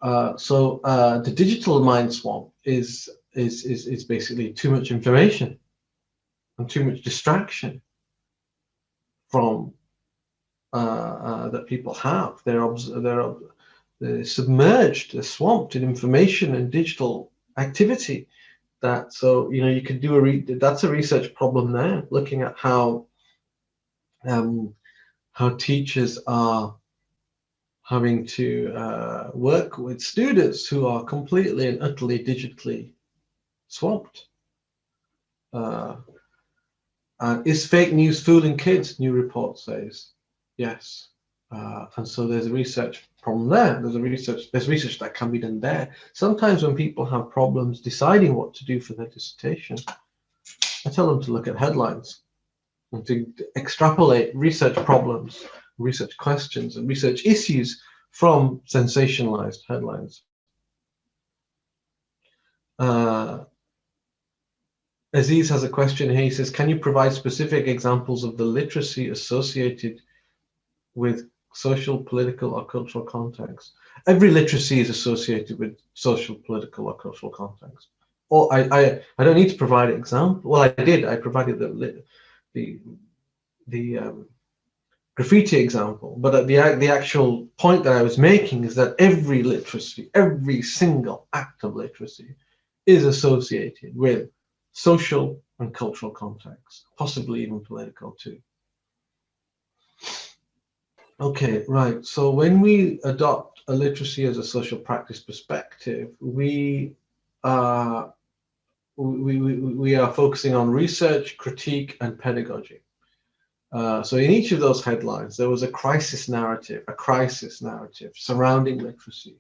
The digital mind swamp is basically too much information and too much distraction from that people have. They're submerged, they're swamped in information and digital activity. So you could do that's a research problem there, looking at how teachers are having to work with students who are completely and utterly digitally swamped. Is fake news fooling kids? New report says yes. And so there's a research problem there. There's research that can be done there. Sometimes when people have problems deciding what to do for their dissertation, I tell them to look at headlines and to extrapolate research problems, research questions, and research issues from sensationalized headlines. Aziz has a question here. He says, can you provide specific examples of the literacy associated with social, political, or cultural context? Every literacy is associated with social, political, or cultural context. Or I don't need to provide an example. Well, I did. I provided the graffiti example, but the actual point that I was making is that every literacy, every single act of literacy, is associated with social and cultural context, possibly even political too. Okay, right. So when we adopt a literacy as a social practice perspective, we are focusing on research, critique, and pedagogy. So in each of those headlines, there was a crisis narrative surrounding literacy,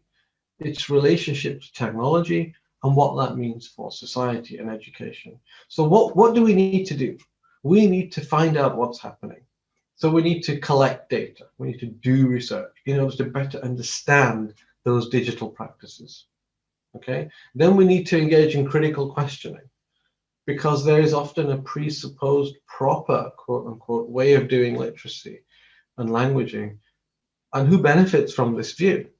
its relationship to technology, and what that means for society and education. So what do we need to do? We need to find out what's happening. So we need to collect data. We need to do research in order to better understand those digital practices. Okay. Then we need to engage in critical questioning, because there is often a presupposed proper, quote unquote, way of doing literacy and languaging, and who benefits from this view.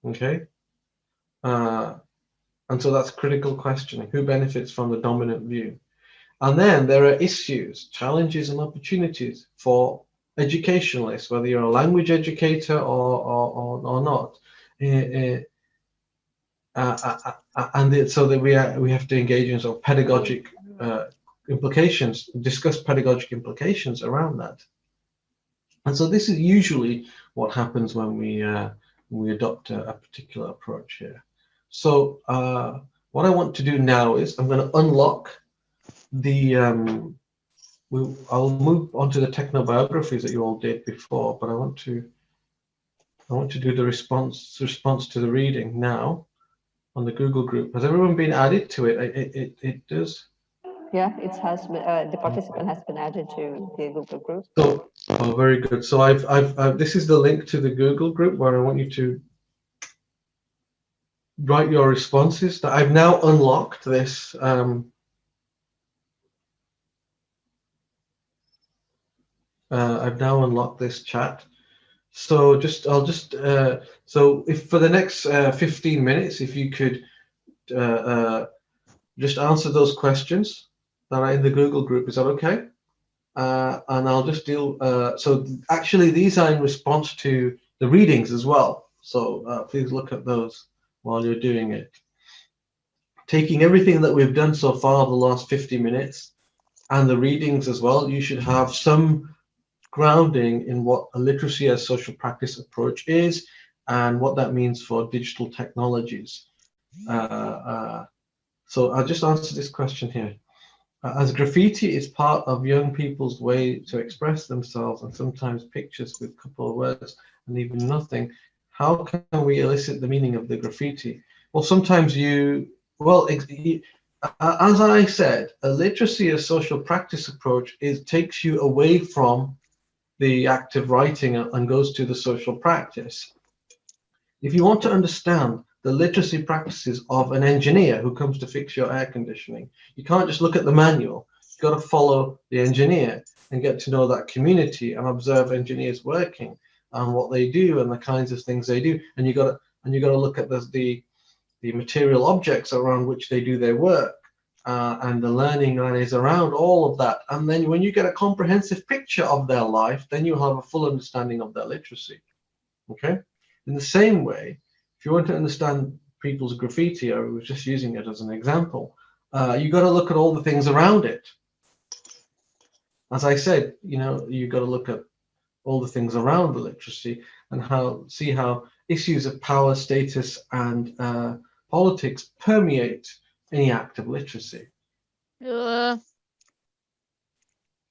Okay. And so that's critical questioning. Who benefits from the dominant view? And then there are issues, challenges, and opportunities for educationalists, whether you're a language educator or not. So that we have to engage in sort of pedagogic implications, discuss pedagogic implications around that. And so this is usually what happens when we adopt a particular approach here. So what I want to do now is I'm going to unlock the I'll move on to the technobiographies that you all did before, but I want to do the response to the reading now on the Google group. Has everyone been added to it? It does. Yeah, it has been, the participant has been added to the Google group. So, oh, very good. So I've this is the link to the Google group where I want you to write your responses. That I've now unlocked this. I've now unlocked this chat. So so if for the next 15 minutes, if you could just answer those questions that are in the Google group, is that okay? And I'll just deal. So actually, these are in response to the readings as well. So please look at those while you're doing it. Taking everything that we've done so far the last 50 minutes and the readings as well, you should have some grounding in what a literacy as social practice approach is and what that means for digital technologies. So I'll just answer this question here. As graffiti is part of young people's way to express themselves, and sometimes pictures with a couple of words and even nothing, how can we elicit the meaning of the graffiti? Well, sometimes as I said, a literacy as social practice approach takes you away from the act of writing and goes to the social practice. If you want to understand the literacy practices of an engineer who comes to fix your air conditioning, you can't just look at the manual. You've got to follow the engineer and get to know that community and observe engineers working and what they do and the kinds of things they do. And you got to look at the material objects around which they do their work and the learning that is around all of that. And then when you get a comprehensive picture of their life, then you'll have a full understanding of their literacy. Okay? In the same way, if you want to understand people's graffiti, I was just using it as an example, you got to look at all the things around it. As I said, you know, you got to look at all the things around the literacy and see how issues of power, status, and politics permeate any act of literacy.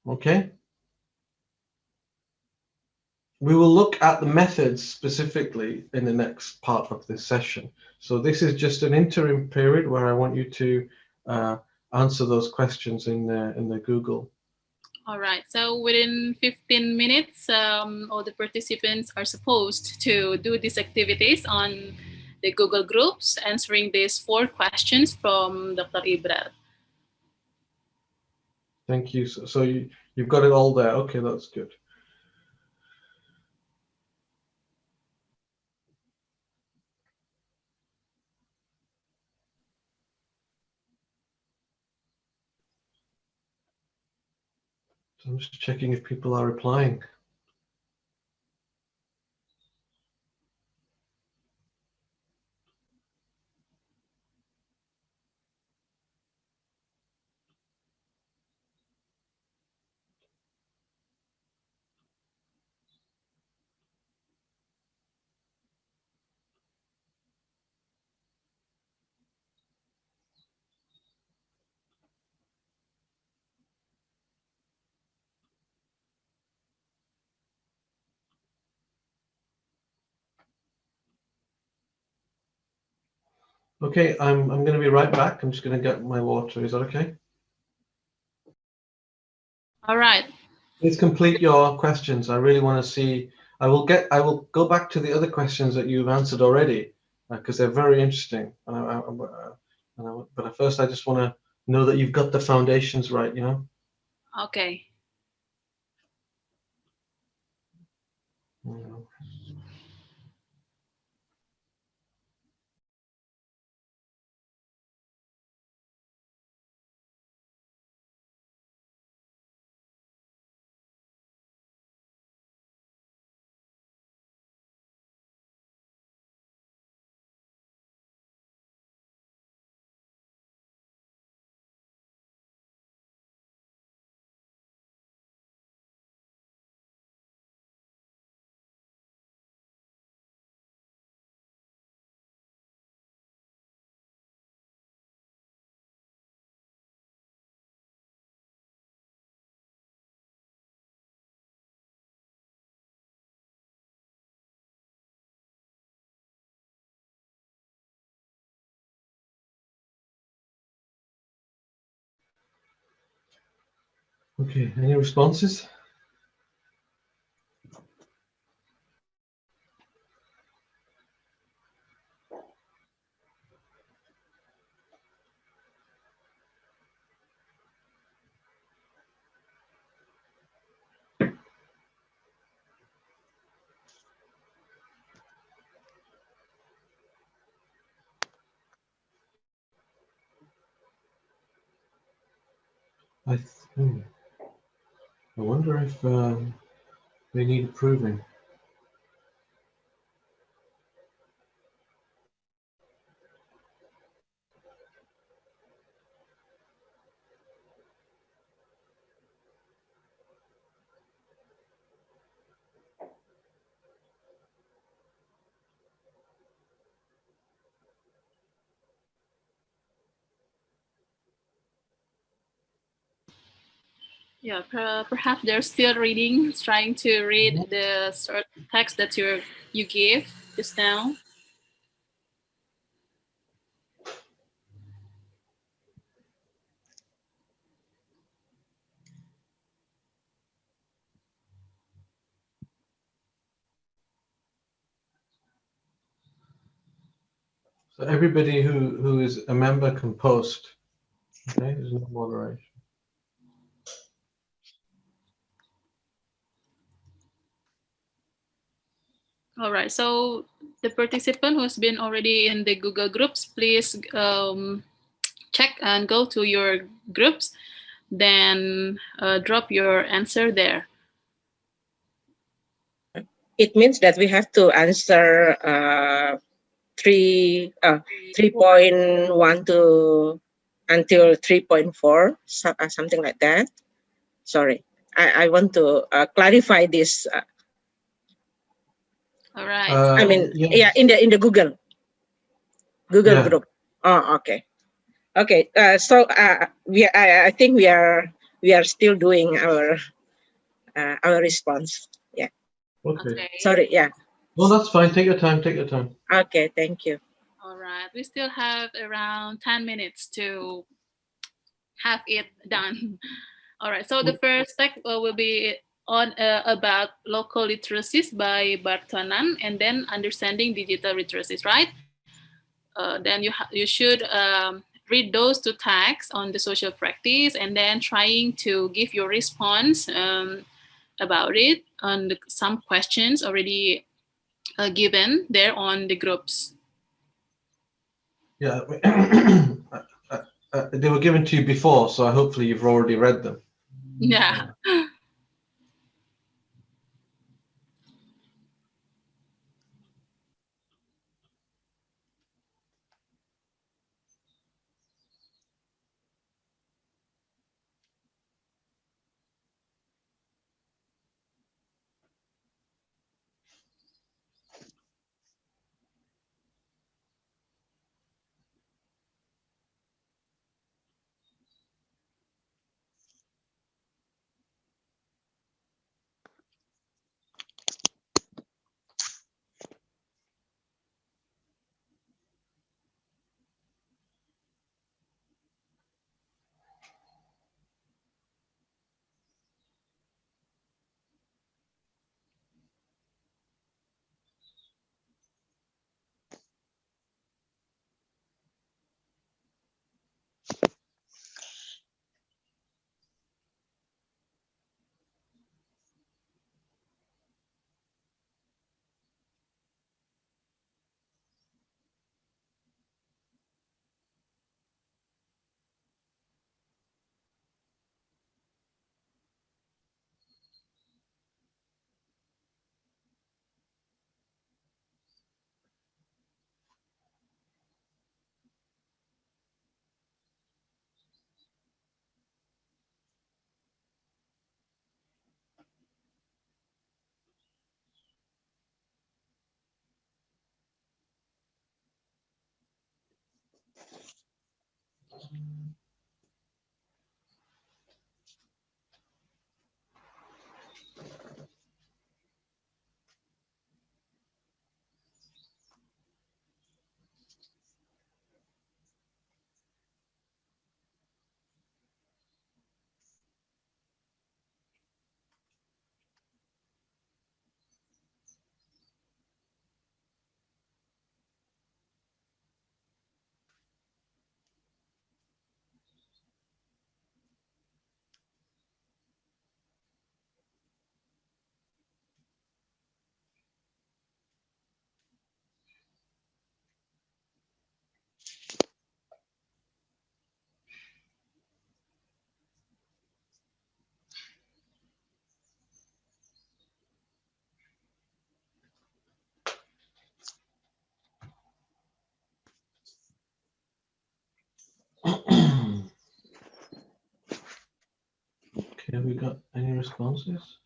Okay. We will look at the methods specifically in the next part of this session. So this is just an interim period where I want you to answer those questions in the Google. All right, so within 15 minutes, all the participants are supposed to do these activities on the Google Groups, answering these 4 questions from Dr. Ibrar. Thank you. So you've got it all there. Okay, that's good. So I'm just checking if people are replying. Okay, I'm going to be right back. I'm just going to get my water. Is that okay? All right. Please complete your questions. I really want to see. I will go back to the other questions that you've answered already because they're very interesting. But first, I just want to know that you've got the foundations right. You know. Okay. Yeah. Okay. Any responses? I wonder if they need approving. Yeah, perhaps they're still reading, trying to read the sort text that you gave just now. So everybody who is a member can post. Okay, there's no moderation. All right, so the participant who's been already in the Google Groups, please check and go to your groups, then drop your answer there. It means that we have to answer 3.1 to until 3.4, something like that. Sorry, I want to clarify this. All right. I mean, yes. yeah, in the Google Yeah. group. Oh, okay. Okay. So I think we are still doing our response. Yeah. Okay. Sorry. Yeah. Well, that's fine. Take your time. Take your time. Okay. Thank you. All right. We still have around 10 minutes to have it done. All right. So the first step will be on about local literacies by Bartonan, and then understanding digital literacies, right? Then you should read those two tags on the social practice, and then trying to give your response about it on some questions already given there on the groups. Yeah. They were given to you before, so hopefully you've already read them. Yeah. Okay, have we got any responses?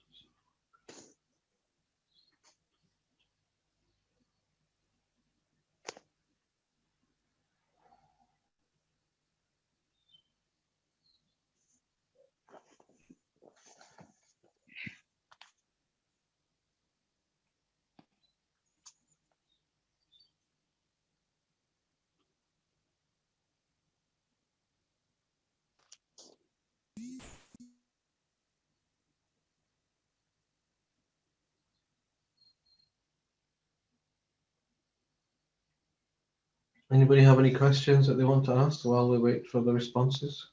Anybody have any questions that they want to ask while we wait for the responses?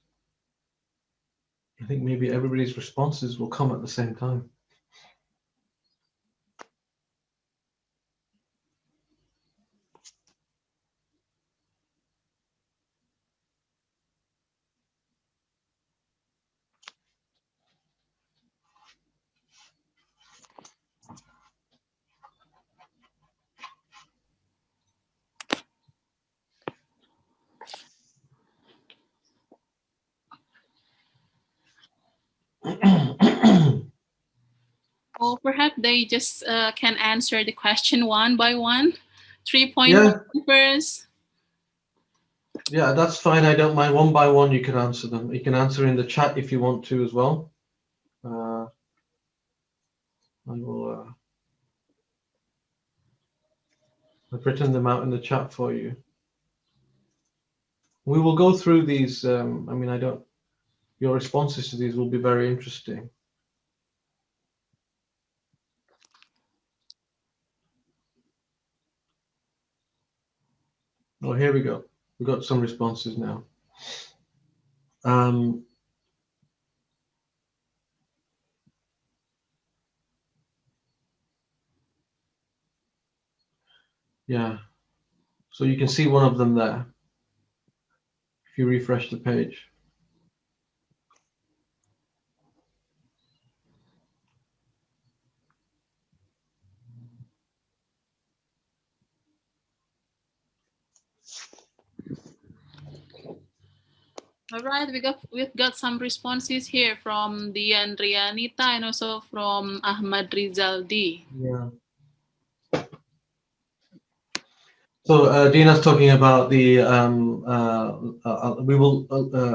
I think maybe everybody's responses will come at the same time. Or perhaps they just can answer the question one by one. 3.1 Yeah, first. yeah, that's fine. I don't mind. One by one, you can answer them. You can answer in the chat if you want to as well. I will. I've written them out in the chat for you. We will go through these. I mean, I don't. Your responses to these will be very interesting. Oh, here we go. We've got some responses now. Yeah. So you can see one of them there. If you refresh the page. All right, we've got some responses here from Dian Rianita and also from Ahmad Rizaldi. Yeah. So Dina's talking about the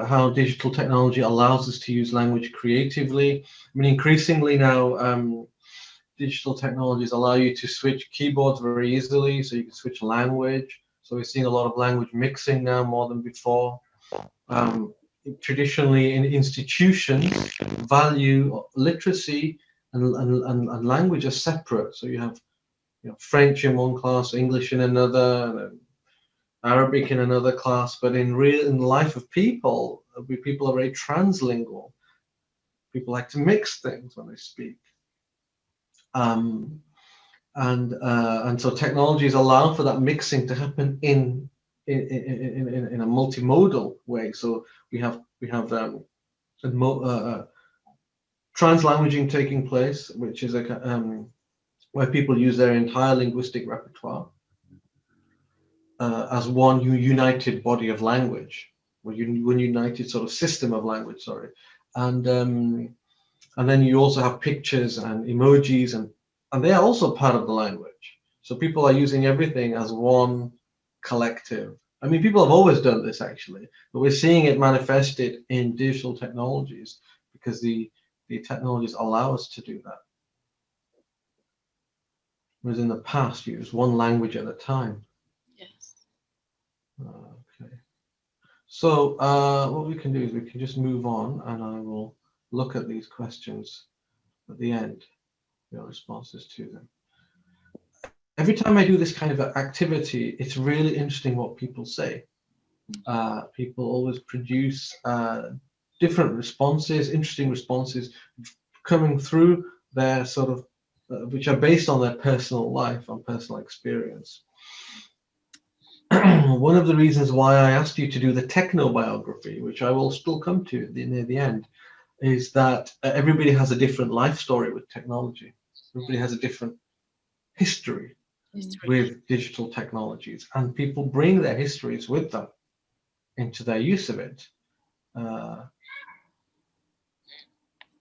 how digital technology allows us to use language creatively. I mean, increasingly now, digital technologies allow you to switch keyboards very easily, so you can switch language. So we're seeing a lot of language mixing now more than before. Traditionally, in institutions, value literacy and language are separate. So you have French in one class, English in another, and Arabic in another class. But in the life of people, people are very translingual. People like to mix things when they speak. And so technologies allow for that mixing to happen in a multimodal way. So we have translanguaging taking place, which is where people use their entire linguistic repertoire as one united body of language, one united sort of system of language. Sorry, and then you also have pictures and emojis, and they are also part of the language. So people are using everything as one collective. I mean, people have always done this actually, but we're seeing it manifested in digital technologies because the technologies allow us to do that. Whereas in the past, you use one language at a time. Yes. Okay. So what we can do is we can just move on, and I will look at these questions at the end, your responses to them. Every time I do this kind of activity, it's really interesting what people say. People always produce different responses, interesting responses coming through their sort of, which are based on their personal life, on personal experience. One of the reasons why I asked you to do the technobiography, which I will still come to near the end, is that everybody has a different life story with technology. Everybody has a different history with digital technologies, and people bring their histories with them into their use of it.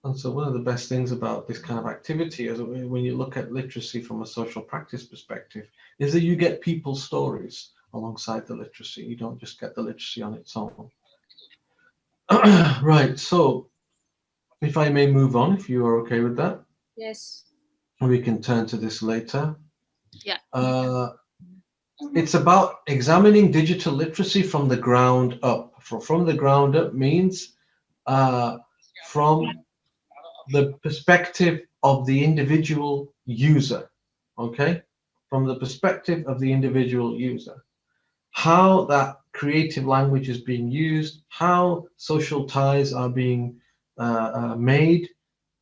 And so one of the best things about this kind of activity is when you look at literacy from a social practice perspective, is that you get people's stories alongside the literacy. You don't just get the literacy on its own. Right, so if I may move on, if you are okay with that. Yes. We can turn to this later. Yeah. It's about examining digital literacy from the ground up. From the ground up means from the perspective of the individual user, okay? From the perspective of the individual user. How that creative language is being used, how social ties are being made,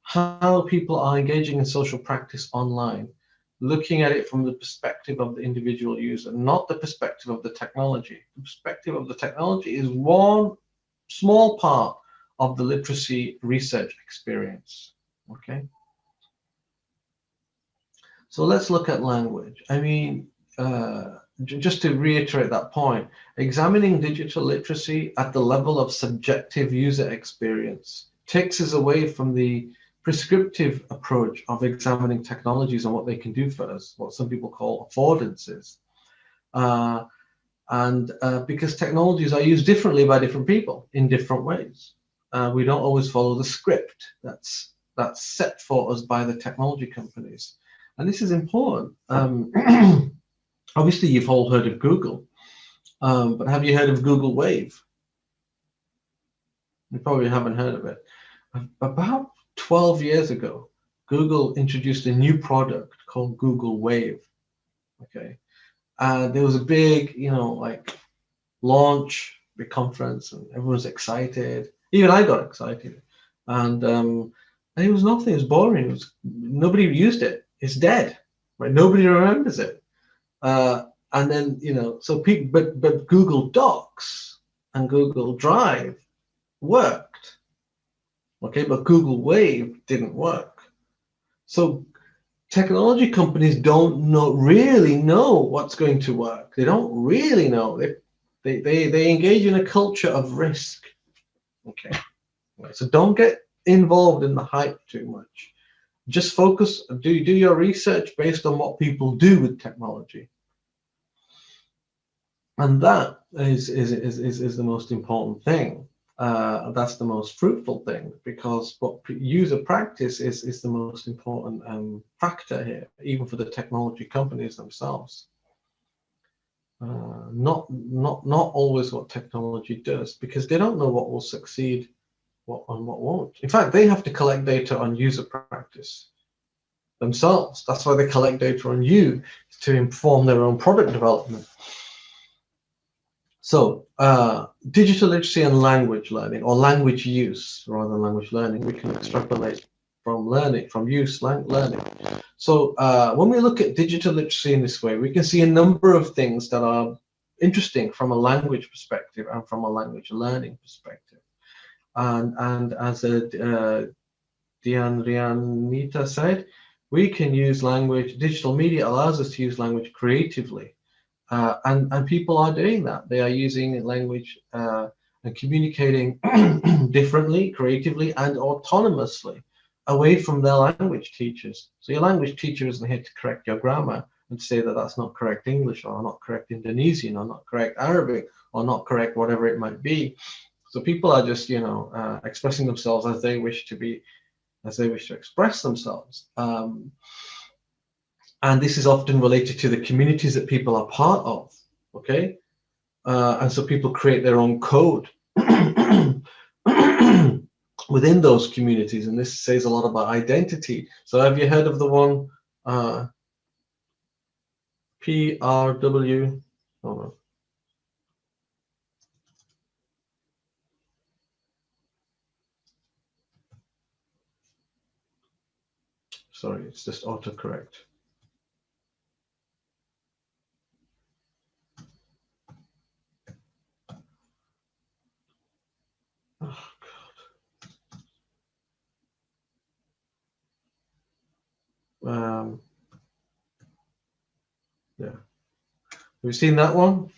how people are engaging in social practice online, looking at it from the perspective of the individual user, not the perspective of the technology. The perspective of the technology is one small part of the literacy research experience, okay? So let's look at language. I mean, just to reiterate that point, examining digital literacy at the level of subjective user experience takes us away from the prescriptive approach of examining technologies and what they can do for us, what some people call affordances. Because technologies are used differently by different people in different ways. We don't always follow the script that's set for us by the technology companies. And this is important. Obviously, you've all heard of Google, but have you heard of Google Wave? You probably haven't heard of it. About 12 years ago, Google introduced a new product called Google Wave. Okay, there was a big, launch, big conference, and everyone was excited. Even I got excited, and it was nothing. It was boring. Nobody used it. It's dead. Right? Nobody remembers it. And then so people, but Google Docs and Google Drive worked. Okay, but Google Wave didn't work. So technology companies don't really know what's going to work. They don't really know. They engage in a culture of risk. Okay, so don't get involved in the hype too much. Just focus. Do your research based on what people do with technology, and that is the most important thing. That's the most fruitful thing, because what user practice is the most important factor here, even for the technology companies themselves. Not always what technology does, because they don't know what will succeed, what won't. In fact, they have to collect data on user practice themselves. That's why they collect data on you, to inform their own product development. So digital literacy and language learning, or language use rather than language learning, we can extrapolate from learning, from use, learning. So when we look at digital literacy in this way, we can see a number of things that are interesting from a language perspective and from a language learning perspective. And as Dianrita said, we can use language, digital media allows us to use language creatively. And people are doing that. They are using language and communicating differently, creatively, and autonomously away from their language teachers. So your language teacher isn't here to correct your grammar and say that that's not correct English, or not correct Indonesian, or not correct Arabic, or not correct whatever it might be. So people are just, expressing themselves as they wish to be, as they wish to express themselves. And this is often related to the communities that people are part of, okay? And so people create their own code within those communities, and this says a lot about identity. So have you heard of the one PRW? Oh no. Sorry, it's just autocorrect. Oh, God. Yeah. Have you seen that one?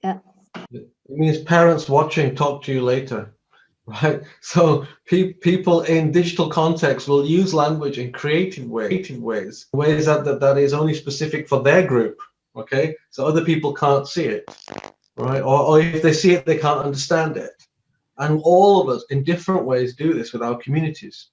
Yeah. It means parents watching talk to you later, right? So people in digital context will use language in creative ways that is only specific for their group, okay? So other people can't see it, right? Or if they see it, they can't understand it. And all of us in different ways do this with our communities,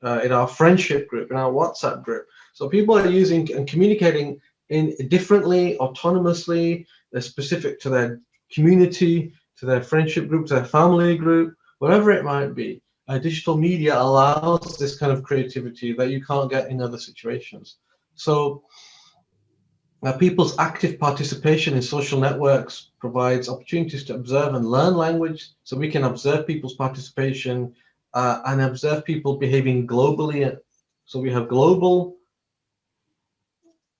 in our friendship group, in our WhatsApp group. So people are using and communicating in differently, autonomously, they're specific to their community, to their friendship group, to their family group, whatever it might be. Digital media allows this kind of creativity that you can't get in other situations. So people's active participation in social networks provides opportunities to observe and learn language. So we can observe people's participation and observe people behaving globally. So we have global,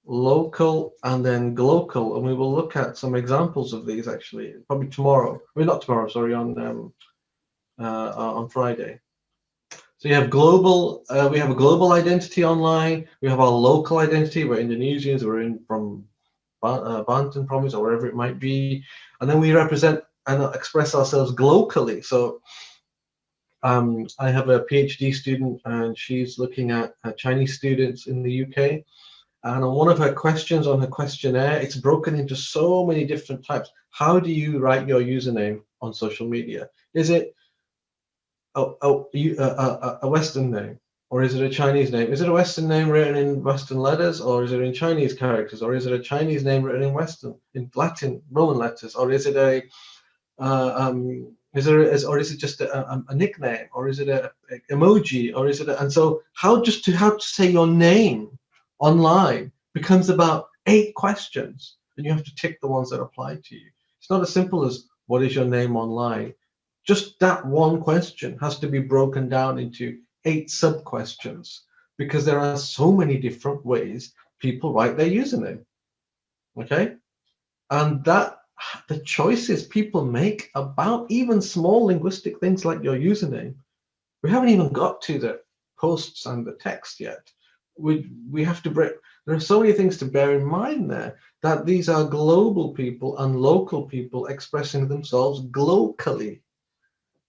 local, and then glocal, and we will look at some examples of these actually probably tomorrow. Well, not tomorrow, sorry, on Friday. So you have global. We have a global identity online. We have our local identity. We're Indonesians. We're from Barton province or wherever it might be, and then we represent and express ourselves globally. So I have a PhD student, and she's looking at Chinese students in the UK. And on one of her questions on her questionnaire, it's broken into so many different types. How do you write your username on social media? Is it a Western name, or is it a Chinese name? Is it a Western name written in Western letters, or is it in Chinese characters, or is it a Chinese name written in Latin Roman letters, or is it or is it just a nickname, or is it a emoji, or is it and so how to say your name online becomes about 8 questions, and you have to tick the ones that apply to you. It's not as simple as what is your name online. Just that one question has to be broken down into 8 sub questions, because there are so many different ways people write their username. Okay, and that the choices people make about even small linguistic things like your username, we haven't even got to the posts and the text yet. We have to break. There are so many things to bear in mind there, that these are global people and local people expressing themselves globally.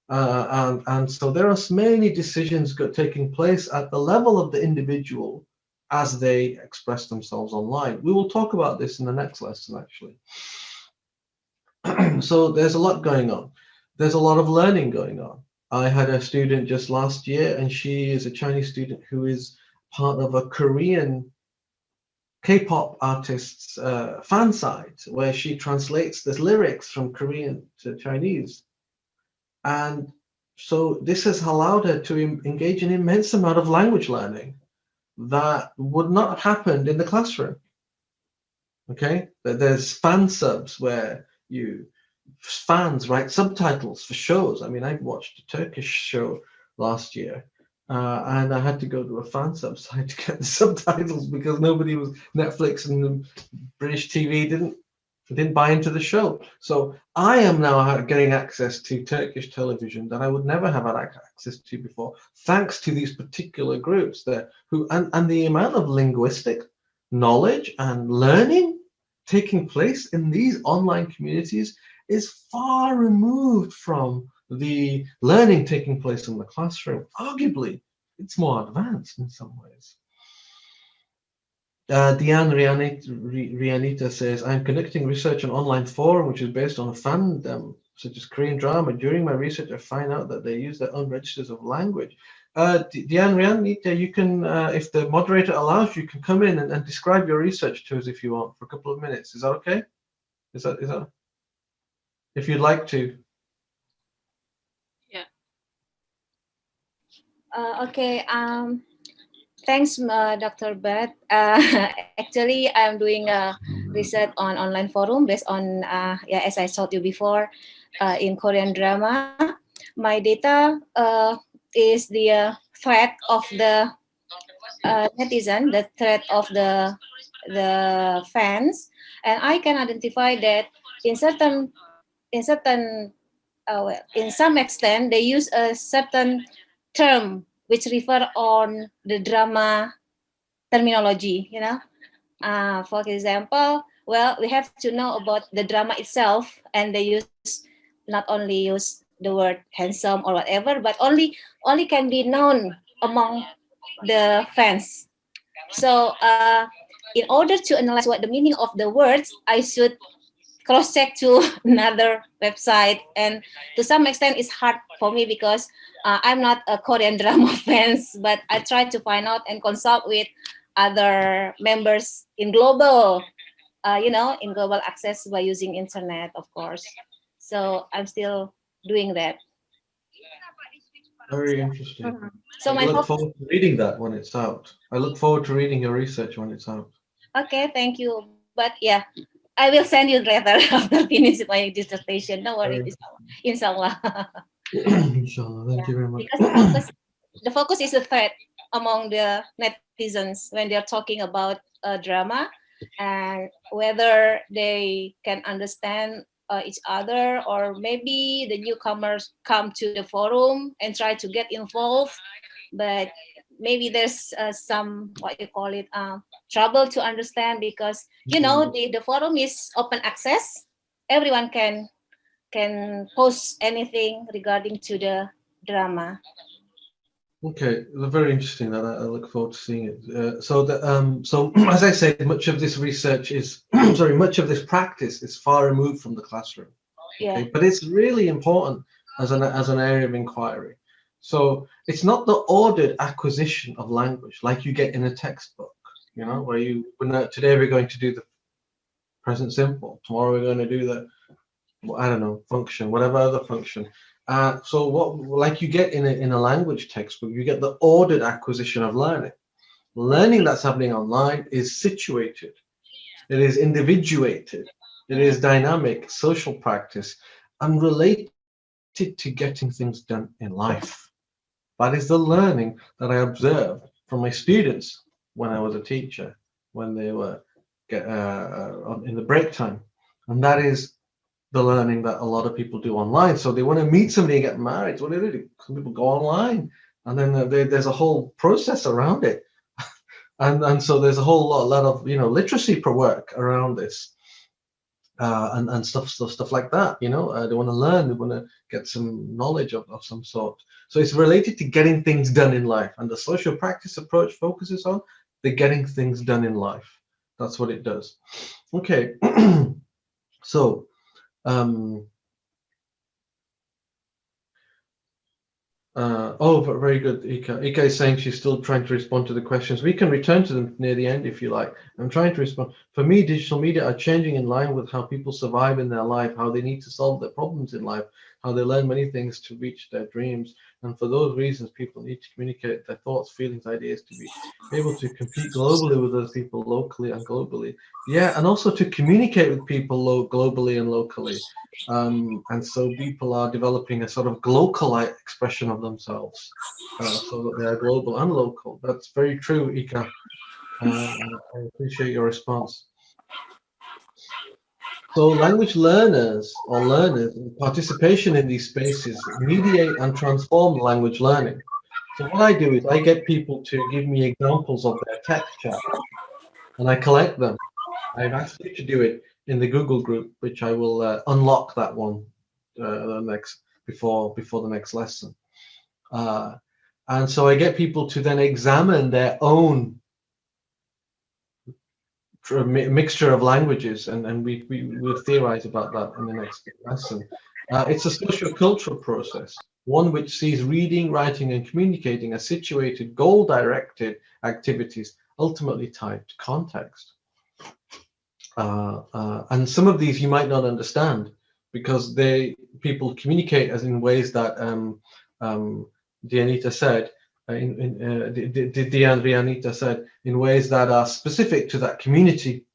And so there are many decisions taking place at the level of the individual as they express themselves online. We will talk about this in the next lesson, actually. So there's a lot going on. There's a lot of learning going on. I had a student just last year, and she is a Chinese student who is part of a Korean K-pop artist's fan site, where she translates the lyrics from Korean to Chinese. And so this has allowed her to engage in an immense amount of language learning that would not have happened in the classroom. Okay, there's fan subs where fans write subtitles for shows. I mean, I watched a Turkish show last year, and I had to go to a fan sub site to get the subtitles, because Netflix and British TV didn't buy into the show. So I am now getting access to Turkish television that I would never have had access to before, thanks to these particular groups there, and the amount of linguistic knowledge and learning taking place in these online communities is far removed from the learning taking place in the classroom. Arguably, it's more advanced in some ways. Diane Rianita says, I'm conducting research on online forum, which is based on a fandom, such as Korean drama. During my research, I find out that they use their own registers of language. Diane Rianita, you can, if the moderator allows, you can come in and describe your research to us if you want for a couple of minutes. Is that okay? Is that if you'd like to? Yeah. Okay. Thanks, Dr. Bhatt. Actually, I'm doing research on online forum based on, as I told you before, in Korean drama. My data is the thread of the netizen, the thread of the fans, and I can identify that in some extent they use a certain term which refer on the drama terminology, for example, well, we have to know about the drama itself, and they not only use the word handsome or whatever, but only can be known among the fans. So in order to analyze what the meaning of the words, I should cross-check to another website, and to some extent it's hard for me because I'm not a Korean drama fans, but I try to find out and consult with other members in global, in global access by using internet, of course. So I'm still doing that. Very interesting. So I look forward to reading that when it's out. I look forward to reading your research when it's out. Okay, thank you. But yeah, I will send you later after finishing my dissertation. No worries, inshallah. Inshallah, thank you very much. Because the focus is the thread among the netizens when they're talking about drama, and whether they can understand each other, or maybe the newcomers come to the forum and try to get involved, but maybe there's some, what you call it, trouble to understand, because the forum is open access. Everyone can post anything regarding to the drama. Okay, very interesting. That I look forward to seeing it. So as I said, much of this research is sorry, much of this practice is far removed from the classroom. Yeah. Okay, but it's really important as an area of inquiry. So it's not the ordered acquisition of language like you get in a textbook, you know, where today we're going to do the present simple, tomorrow we're going to do the, I don't know, function, whatever other function. So what, like you get in a language textbook, you get the ordered acquisition of learning. Learning that's happening online is situated, it is individuated, it is dynamic, social practice, and related to getting things done in life. That is the learning that I observed from my students when I was a teacher, when they were in the break time. And that is the learning that a lot of people do online. So they want to meet somebody and get married. So what do? Some people go online, and then there's a whole process around it. And so there's a whole lot of literacy work around this. And stuff like that, they want to learn, they want to get some knowledge of some sort. So it's related to getting things done in life, and the social practice approach focuses on the getting things done in life. That's what it does. Okay. So very good, Ika. Ika is saying she's still trying to respond to the questions. We can return to them near the end if you like. I'm trying to respond. For me, digital media are changing in line with how people survive in their life, how they need to solve their problems in life, how they learn many things to reach their dreams. And for those reasons, people need to communicate their thoughts, feelings, ideas to be able to compete globally with other people locally and globally. Yeah, and also to communicate with people globally and locally. And so people are developing a sort of global expression of themselves, so that they are global and local. That's very true, Ika. I appreciate your response. So language learners participation in these spaces mediate and transform language learning. So what I do is I get people to give me examples of their text chat, and I collect them. I've asked you to do it in the Google group, which I will unlock that one before the next lesson. And so I get people to then examine their own mixture of languages, and we will theorize about that in the next lesson. It's a socio-cultural process, one which sees reading, writing, and communicating as situated, goal-directed activities, ultimately tied to context. And some of these you might not understand, because people communicate as in ways that Dianita said, Dianita said, in ways that are specific to that community.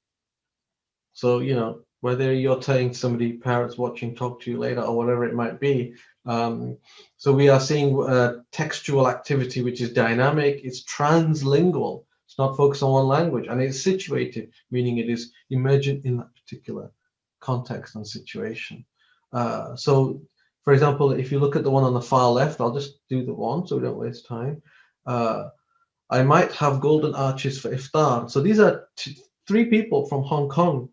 So, whether you're telling somebody, parents watching, talk to you later, or whatever it might be. So we are seeing textual activity, which is dynamic, it's translingual. It's not focused on one language, and it's situated, meaning it is emergent in that particular context and situation. So, for example, if you look at the one on the far left, I'll just do the one so we don't waste time. I might have golden arches for iftar. So these are 3 people from Hong Kong,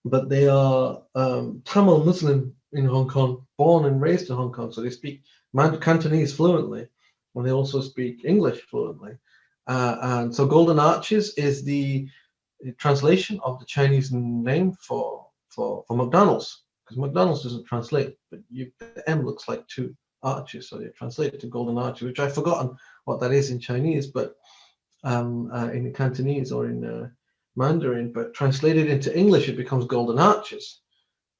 but they are Tamil Muslim in Hong Kong, born and raised in Hong Kong. So they speak Cantonese fluently, and they also speak English fluently. And so golden arches is the translation of the Chinese name for McDonald's, because McDonald's doesn't translate, but the M looks like 2 arches, so they translate it to golden arches, which I've forgotten what that is in Chinese, but in Cantonese or in Mandarin, but translated into English, it becomes golden arches.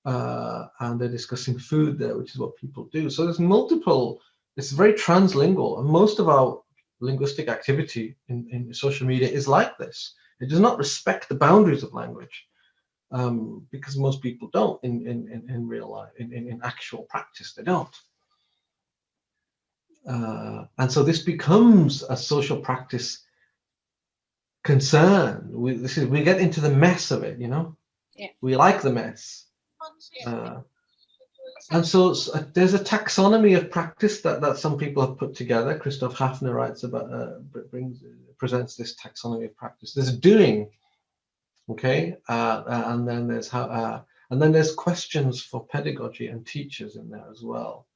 And they're discussing food there, which is what people do. So there's multiple, it's very translingual, and most of our linguistic activity in social media is like this. It does not respect the boundaries of language, because most people don't in real life, in actual practice, they don't. And so this becomes a social practice concern. We get into the mess of it, Yeah. We like the mess. And so there's a taxonomy of practice that some people have put together. Christoph Hafner writes about, presents this taxonomy of practice. There's doing, okay, and then there's how, and then there's questions for pedagogy and teachers in there as well.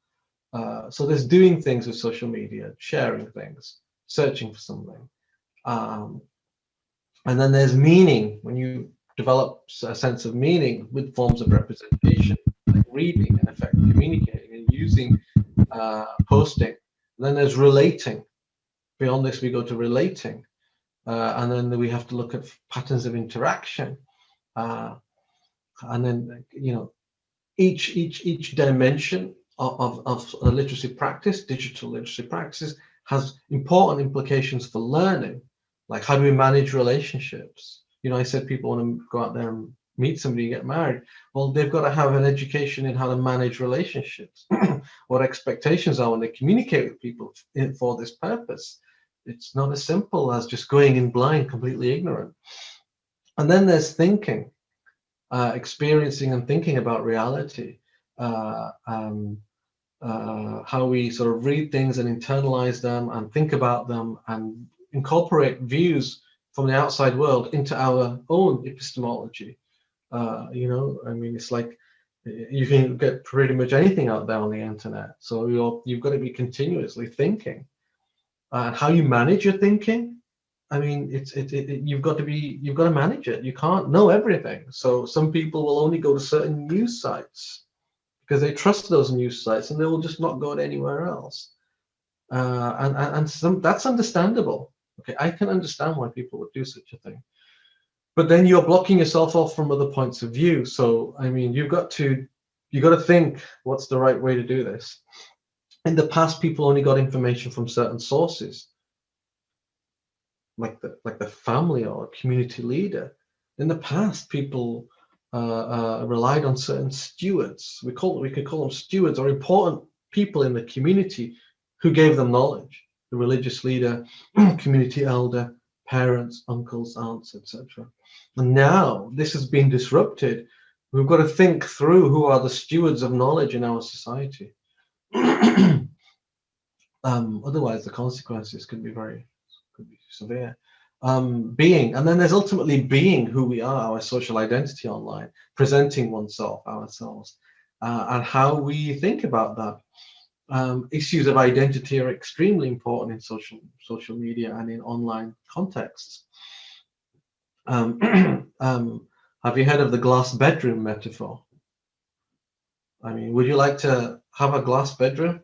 So there's doing things with social media, sharing things, searching for something. And then there's meaning, when you develop a sense of meaning with forms of representation, like reading, in effect, communicating and using posting. And then there's relating. Beyond this, we go to relating. And then we have to look at patterns of interaction. And then, you know, each dimension of a literacy practice, digital literacy practices, has important implications for learning. Like, how do we manage relationships? You know, I said people want to go out there and meet somebody and get married. Well, they've got to have an education in how to manage relationships, what expectations are when they communicate with people for this purpose. It's not as simple as just going in blind, completely ignorant. And then there's thinking, experiencing and thinking about reality, how we sort of read things and internalize them and think about them and incorporate views from the outside world into our own epistemology. You know, I mean, it's like you can get pretty much anything out there on the internet. So you've got to be continuously thinking. And how you manage your thinking, I mean, you've got to manage it. You can't know everything. So some people will only go to certain news sites because they trust those news sites, and they will just not go to anywhere else. And that's understandable. Okay, I can understand why people would do such a thing. But then you're blocking yourself off from other points of view. So I mean, you've got to think, what's the right way to do this? In the past, people only got information from certain sources, like the family or a community leader. In the past, people relied on certain stewards. We could call them stewards, or important people in the community who gave them knowledge. The religious leader, community elder, parents, uncles, aunts, etc. And now this has been disrupted. We've got to think through who are the stewards of knowledge in our society. Otherwise, the consequences could be severe. Being, and then there's ultimately being who we are, our social identity online, presenting oneself, ourselves, and how we think about that. Issues of identity are extremely important in social media and in online contexts. Have you heard of the glass bedroom metaphor? I mean, would you like to have a glass bedroom?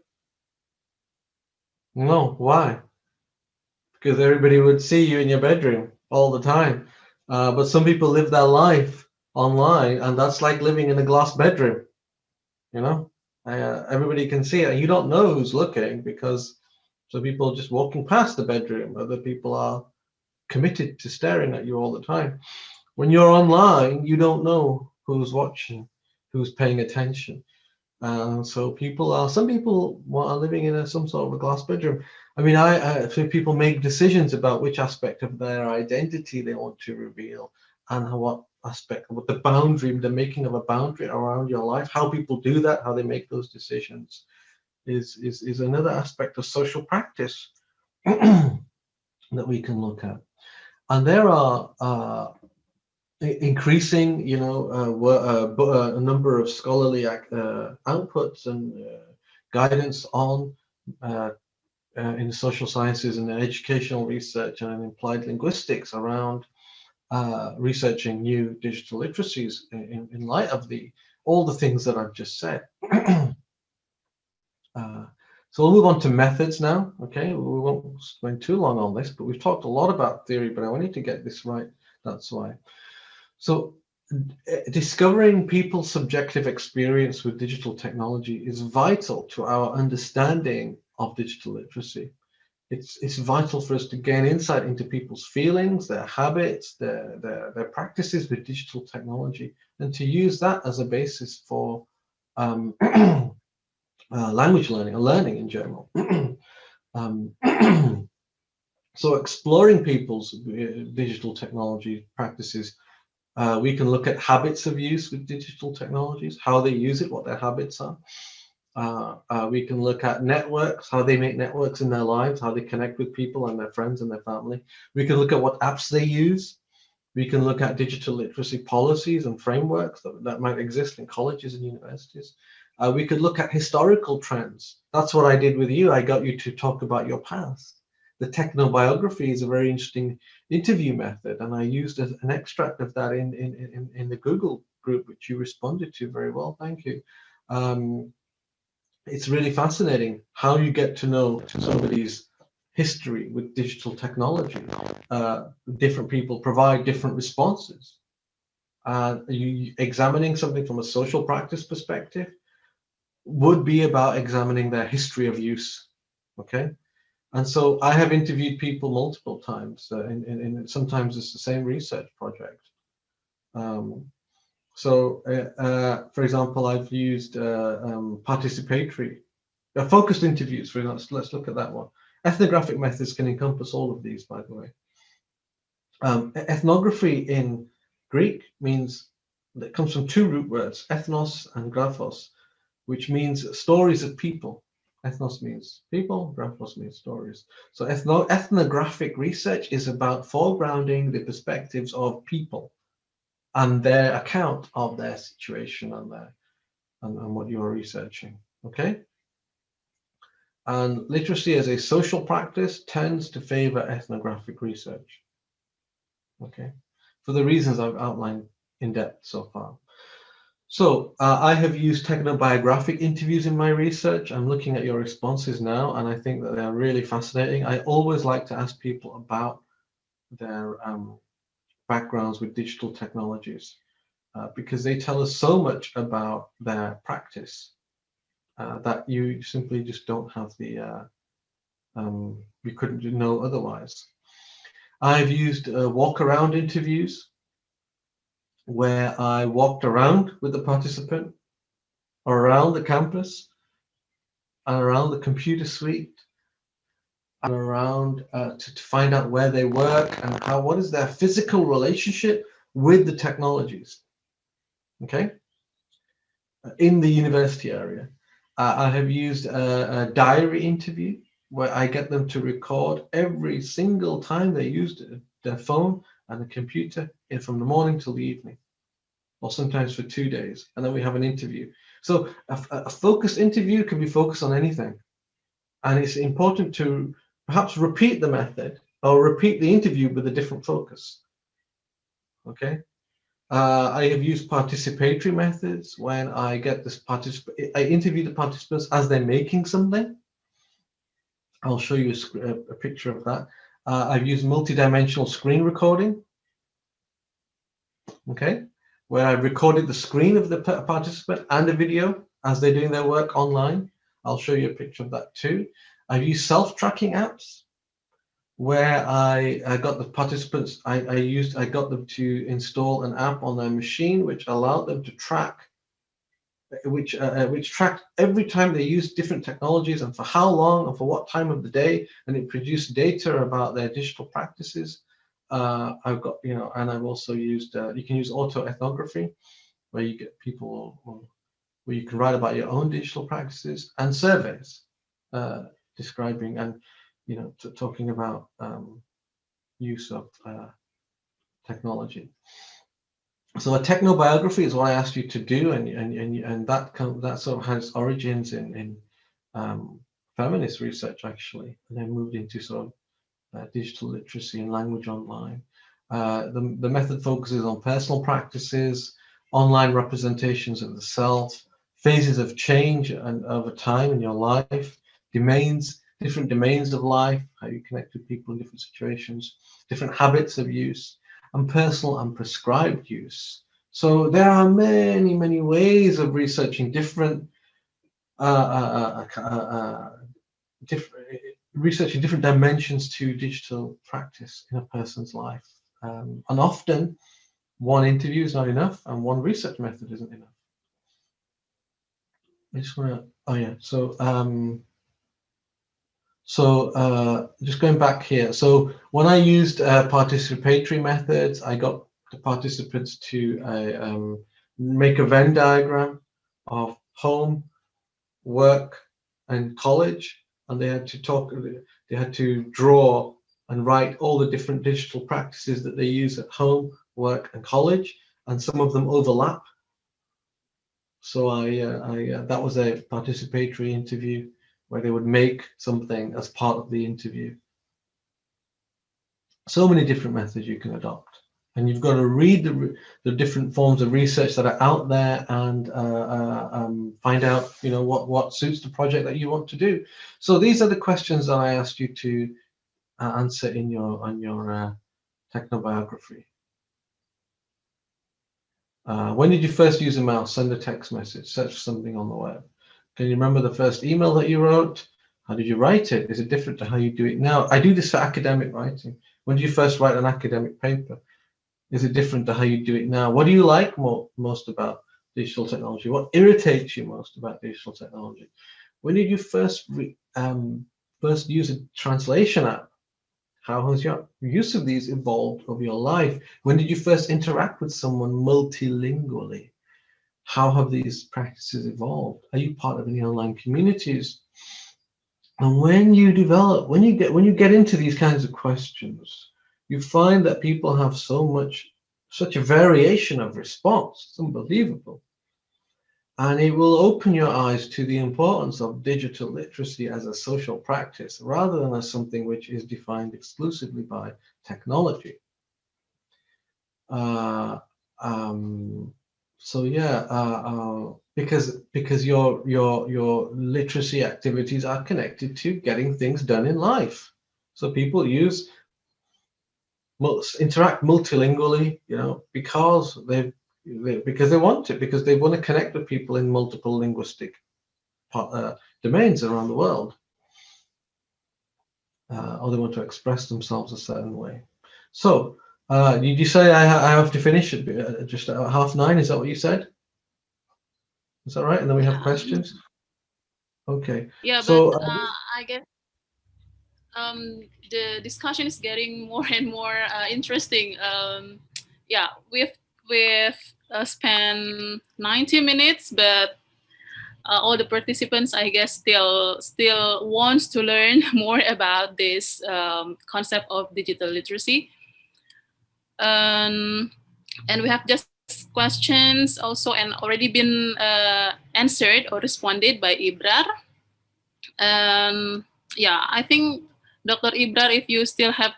No, why? Because everybody would see you in your bedroom all the time. But some people live their life online, and that's like living in a glass bedroom. You know, everybody can see it, and you don't know who's looking, because some people are just walking past the bedroom. Other people are committed to staring at you all the time. When you're online, you don't know who's watching, who's paying attention. So some people are living in some sort of a glass bedroom. I mean, I think people make decisions about which aspect of their identity they want to reveal, and what the boundary, the making of a boundary around your life, how people do that, how they make those decisions, is another aspect of social practice that we can look at. And there are increasing, you know, a number of scholarly outputs and guidance on in social sciences and educational research and in applied linguistics around researching new digital literacies in light of all the things that I've just said. So we'll move on to methods now. Okay, we won't spend too long on this, but we've talked a lot about theory, but I wanted to get this right. That's why. So discovering people's subjective experience with digital technology is vital to our understanding of digital literacy. It's vital for us to gain insight into people's feelings, their habits, their practices with digital technology, and to use that as a basis for language learning or learning in general. So exploring people's digital technology practices, we can look at habits of use with digital technologies, how they use it, what their habits are. We can look at networks, how they make networks in their lives, how they connect with people and their friends and their family. We can look at what apps they use. We can look at digital literacy policies and frameworks that might exist in colleges and universities. We could look at historical trends. That's what I did with you. I got you to talk about your past. The technobiography is a very interesting interview method, and I used an extract of that in the Google group, which you responded to very well. Thank you. It's really fascinating how you get to know somebody's history with digital technology. Different people provide different responses. You examining something from a social practice perspective would be about examining their history of use. Okay. And so I have interviewed people multiple times, and sometimes it's the same research project. For example, I've used participatory, focused interviews. For example, let's look at that one. Ethnographic methods can encompass all of these, by the way. Ethnography in Greek means, that comes from two root words, ethnos and graphos, which means stories of people. Ethnos means people, graphos means stories. So ethnographic research is about foregrounding the perspectives of people and their account of their situation and what you are researching. Okay. And literacy as a social practice tends to favor ethnographic research. Okay, for the reasons I've outlined in depth so far. So I have used technobiographic interviews in my research. I'm looking at your responses now, and I think that they're really fascinating. I always like to ask people about their backgrounds with digital technologies because they tell us so much about their practice that you simply just don't have the, you couldn't know otherwise. I've used walk around interviews where I walked around with the participant or around the campus and around the computer suite and around to find out where they work and what is their physical relationship with the technologies. Okay, in the university area. I have used a diary interview where I get them to record every single time they used their phone and the computer from the morning till the evening, or sometimes for 2 days, and then we have an interview. So a focused interview can be focused on anything, and it's important to perhaps repeat the method or repeat the interview with a different focus. Okay. I have used participatory methods when I get this I interview the participants as they're making something. I'll show you a picture of that. I've used multi-dimensional screen recording. Okay, where I've recorded the screen of the participant and a video as they're doing their work online. I'll show you a picture of that too. I've used self-tracking apps where I got the participants, I got them to install an app on their machine which allowed them to track, which tracked every time they used different technologies and for how long and for what time of the day, and it produced data about their digital practices. I've got, and I've also used, you can use auto-ethnography where you get people, where you can write about your own digital practices, and surveys describing and talking about use of technology. So a technobiography is what I asked you to do, and that sort of has origins in feminist research actually, and then moved into sort of digital literacy and language online. The method focuses on personal practices, online representations of the self, phases of change and over time in your life, different domains of life, how you connect with people in different situations, different habits of use, and personal and prescribed use. So there are many, many ways of researching different dimensions to digital practice in a person's life. And often one interview is not enough and one research method isn't enough. I just want to, just going back here. So when I used participatory methods, I got the participants to make a Venn diagram of home, work, and college, and they had to draw and write all the different digital practices that they use at home, work, and college, and some of them overlap. So that was a participatory interview where they would make something as part of the interview. So many different methods you can adopt, and you've got to read the different forms of research that are out there and find out, you know, what suits the project that you want to do. So these are the questions that I asked you to answer in your technobiography. When did you first use a mouse? Send a text message, search something on the web. Can you remember the first email that you wrote? How did you write it? Is it different to how you do it now? I do this for academic writing. When did you first write an academic paper? Is it different to how you do it now? What do you like most about digital technology? What irritates you most about digital technology? When did you first use a translation app? How has your use of these evolved over your life? When did you first interact with someone multilingually? How have these practices evolved? Are you part of any online communities? And when you get into these kinds of questions, you find that people have such a variation of response. It's unbelievable. And it will open your eyes to the importance of digital literacy as a social practice, rather than as something which is defined exclusively by technology. So yeah, because your literacy activities are connected to getting things done in life. So people interact multilingually, you know, because they want to, because they want to connect with people in multiple linguistic domains around the world, or they want to express themselves a certain way. So did you say I have to finish at just at 9:30? Is that what you said? Is that right? And then we have questions. Okay. Yeah, so, but I guess the discussion is getting more and more interesting. Yeah, we've spent 90 minutes, but all the participants, I guess, still wants to learn more about this concept of digital literacy. And we have just questions also, and already been answered or responded by Ibrar. Yeah, I think Dr. Ibrar, if you still have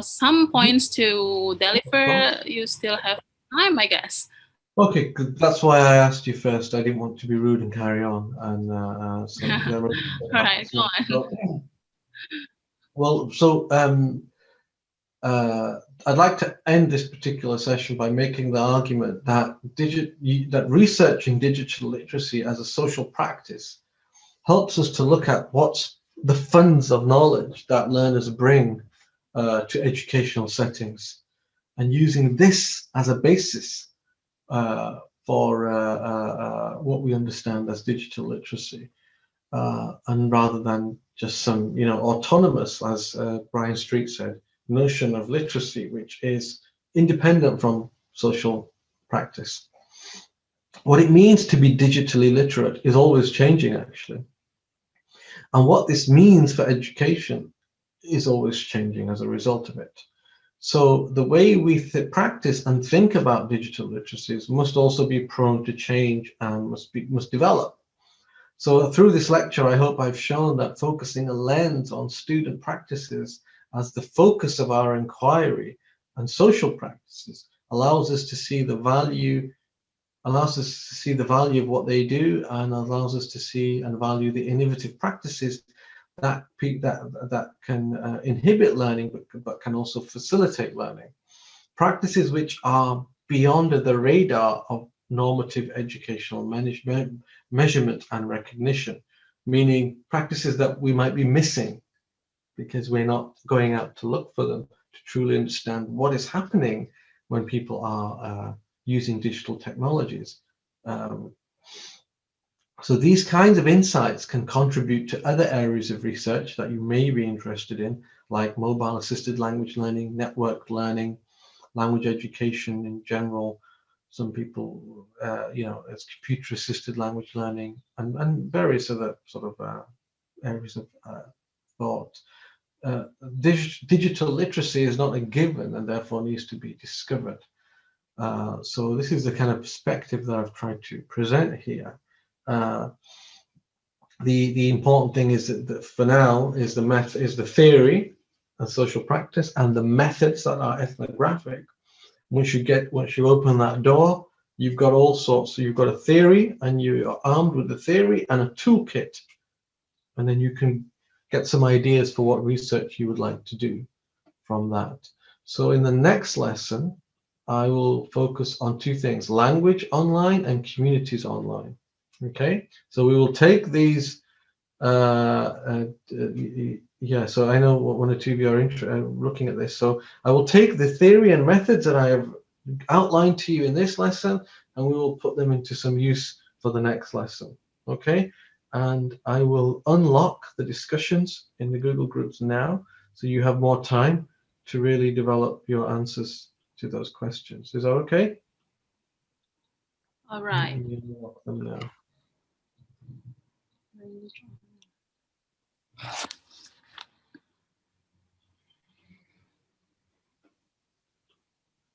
some points to deliver, you still have time, I guess. Okay, that's why I asked you first. I didn't want to be rude and carry on. And so All right, go on. Well, so I'd like to end this particular session by making the argument that research in digital literacy as a social practice helps us to look at what's the funds of knowledge that learners bring to educational settings, and using this as a basis for what we understand as digital literacy, and rather than just some, you know, autonomous, as Brian Street said, notion of literacy, which is independent from social practice. What it means to be digitally literate is always changing, actually. And what this means for education is always changing as a result of it. So the way we practice and think about digital literacies must also be prone to change and must develop. So through this lecture, I hope I've shown that focusing a lens on student practices as the focus of our inquiry and social practices allows us to see the value, of what they do, and allows us to see and value the innovative practices that can inhibit learning, but can also facilitate learning. Practices which are beyond the radar of normative educational measurement and recognition, meaning practices that we might be missing because we're not going out to look for them to truly understand what is happening when people are using digital technologies. So these kinds of insights can contribute to other areas of research that you may be interested in, like mobile-assisted language learning, networked learning, language education in general. Some people, you know, it's computer-assisted language learning, and various other sort of areas of thought. Digital literacy is not a given and therefore needs to be discovered. So this is the kind of perspective that I've tried to present here. The important thing is that for now is the theory and social practice and the methods that are ethnographic. Once you open that door, you've got all sorts. So you've got a theory, and you are armed with the theory and a toolkit, and then you can get some ideas for what research you would like to do from that. So in the next lesson, I will focus on two things: language online and communities online. Okay, so we will take these. Yeah, so I know one or two of you are looking at this. So I will take the theory and methods that I have outlined to you in this lesson, and we will put them into some use for the next lesson. Okay, and I will unlock the discussions in the Google groups now, so you have more time to really develop your answers to those questions. Is that okay? All right. Let me unlock them now.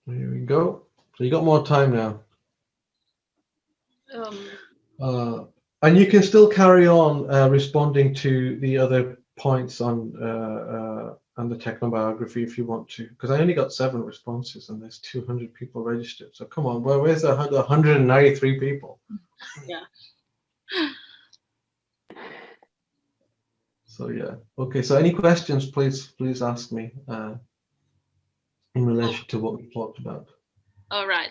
Here we go. So you got more time now. And you can still carry on responding to the other points on the technobiography if you want to, because I only got 7 responses and there's 200 people registered. So come on, where's the 193 people? Yeah. So yeah. Okay. So any questions, please ask me in relation to what we talked about. All right.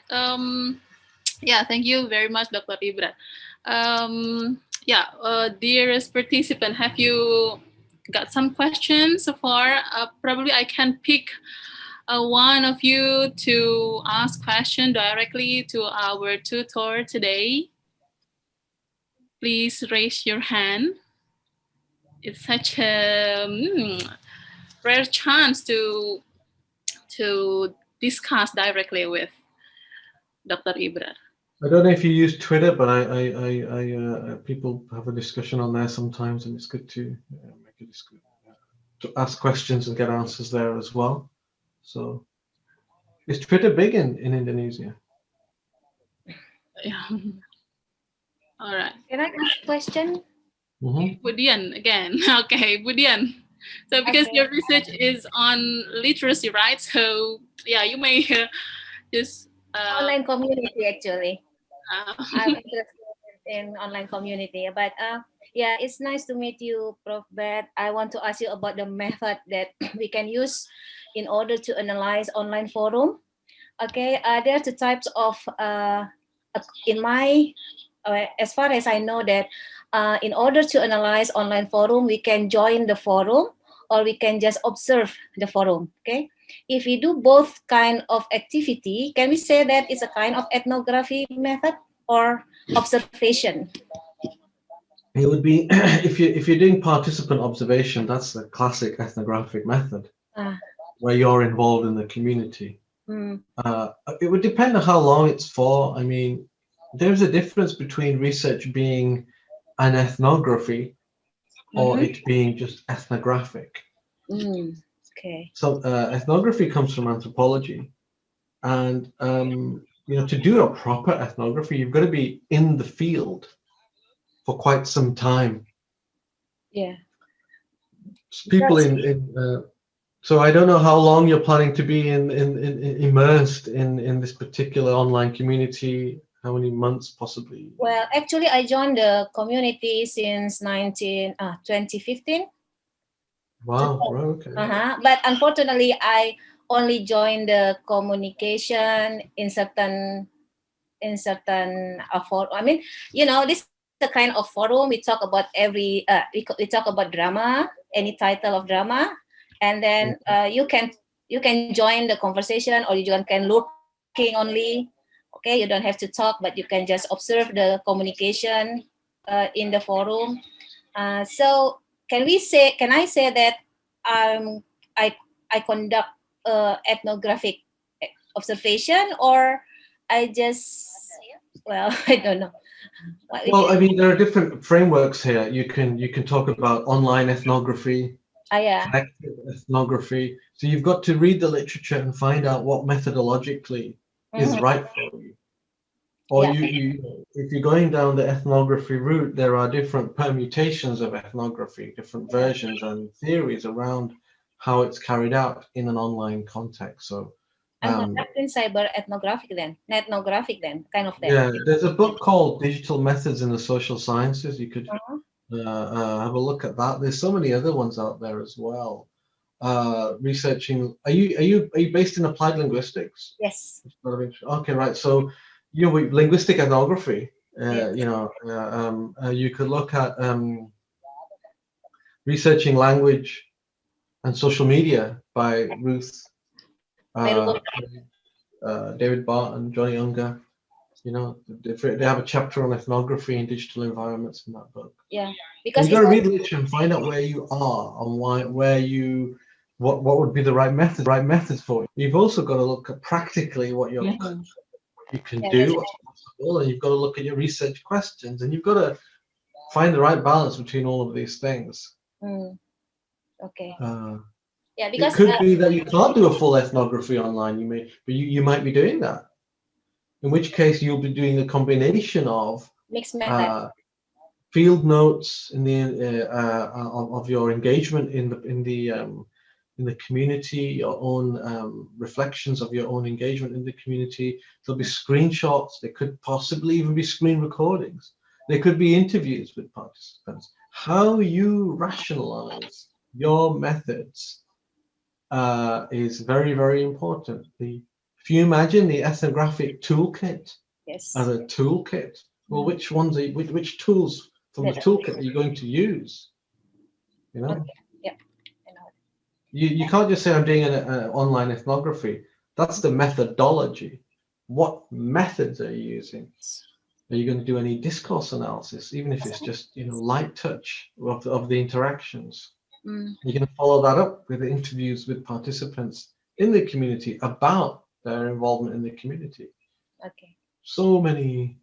Yeah, thank you very much, Dr. Ibrar. Yeah, dearest participant, have you got some questions so far? Probably I can pick one of you to ask question directly to our tutor today. Please raise your hand. It's such a rare chance to discuss directly with Dr. Ibrar. I don't know if you use Twitter, but people have a discussion on there sometimes, and it's good to make a discussion, to ask questions and get answers there as well. So, is Twitter big in Indonesia? Yeah. All right. Can I ask a question? Budian again. Okay, Budian. So because your research is on literacy, right? So yeah, you may just online community actually. I'm interested in online community, but yeah, it's nice to meet you, Prof. Bhatt. I want to ask you about the method that we can use in order to analyze online forum. Okay, there are 2 types of in my as far as I know that in order to analyze online forum, we can join the forum or we can just observe the forum. Okay, if we do both kind of activity, can we say that it's a kind of ethnography method or observation? It would be if you're doing participant observation, that's the classic ethnographic method, where you're involved in the community. It would depend on how long it's for. I mean, there's a difference between research being an ethnography or it being just ethnographic. Okay. So ethnography comes from anthropology, and you know, to do a proper ethnography, you've got to be in the field for quite some time. Yeah. People so I don't know how long you're planning to be immersed in this particular online community. How many months possibly? Well, actually, I joined the community since 2015. Wow. Right, okay. But unfortunately, I only joined the communication in certain forum. I mean, you know, this is the kind of forum we talk about every. We talk about drama, any title of drama, and then you can join the conversation or you can looking only. Okay, you don't have to talk, but you can just observe the communication in the forum. So can I say that I conduct ethnographic observation, or I just, well, I don't know. Well, I mean, there are different frameworks here. You can talk about online ethnography, collective ethnography. So you've got to read the literature and find out what methodologically is right for you. Or if you're going down the ethnography route, there are different permutations of ethnography, different versions and theories around how it's carried out in an online context. So I'm in cyber ethnographic then, kind of that. Yeah, there's a book called Digital Methods in the Social Sciences. You could have a look at that. There's so many other ones out there as well. Researching. Are you based in applied linguistics? Yes. Okay, right. So with linguistic ethnography, you could look at researching language and social media by Ruth, David Barton, Johnny Unger. They have a chapter on ethnography in digital environments in that book. Yeah, because you got to read literature and find out where you are and what would be the right methods for you. You've also got to look at practically what you can do, what's possible, and you've got to look at your research questions, and you've got to find the right balance between all of these things. Okay. Yeah, because it could be that you can't do a full ethnography online. You might be doing that. In which case, you'll be doing a combination of mixed method, field notes in the of your engagement in the community, your own reflections of your own engagement in the community. There'll be screenshots. There could possibly even be screen recordings. There could be interviews with participants. How you rationalize your methods is very, very important. If you imagine the ethnographic toolkit as a toolkit, well, which tools from the toolkit are you going to use? You can't just say I'm doing an online ethnography. That's the methodology. What methods are you using? Are you going to do any discourse analysis, even if it's just light touch of the interactions? You can follow that up with interviews with participants in the community about their involvement in the community. Okay. So many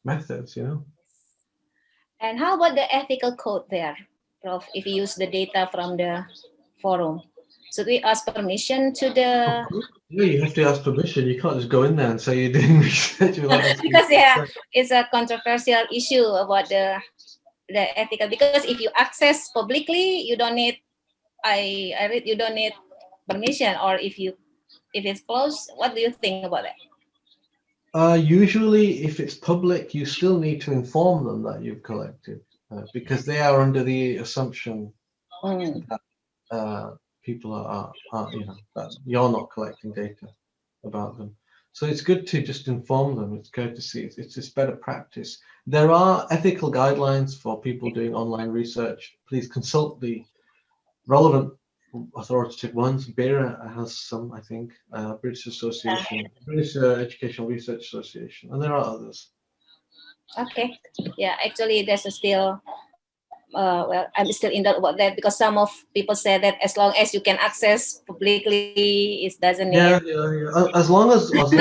methods, And how about the ethical code there, Prof? If you use the data from the forum, should we ask permission to the? Yeah, you have to ask permission. You can't just go in there and say you're doing research without asking. Because it's a controversial issue about the ethical. Because if you access publicly, you don't need. I read you don't need permission, or if it's closed, what do you think about that? Usually, if it's public, you still need to inform them that you've collected, because they are under the assumption that people are that you're not collecting data about them. So it's good to just inform them. It's courtesy. It's just better practice. There are ethical guidelines for people doing online research. Please consult the relevant authoritative ones. BERA has some, I think, British Association, British Educational Research Association, and there are others. Okay. Yeah, actually, there's still, well, I'm still in doubt about that, because some of people say that as long as you can access publicly, it doesn't need. Yeah. As long as you've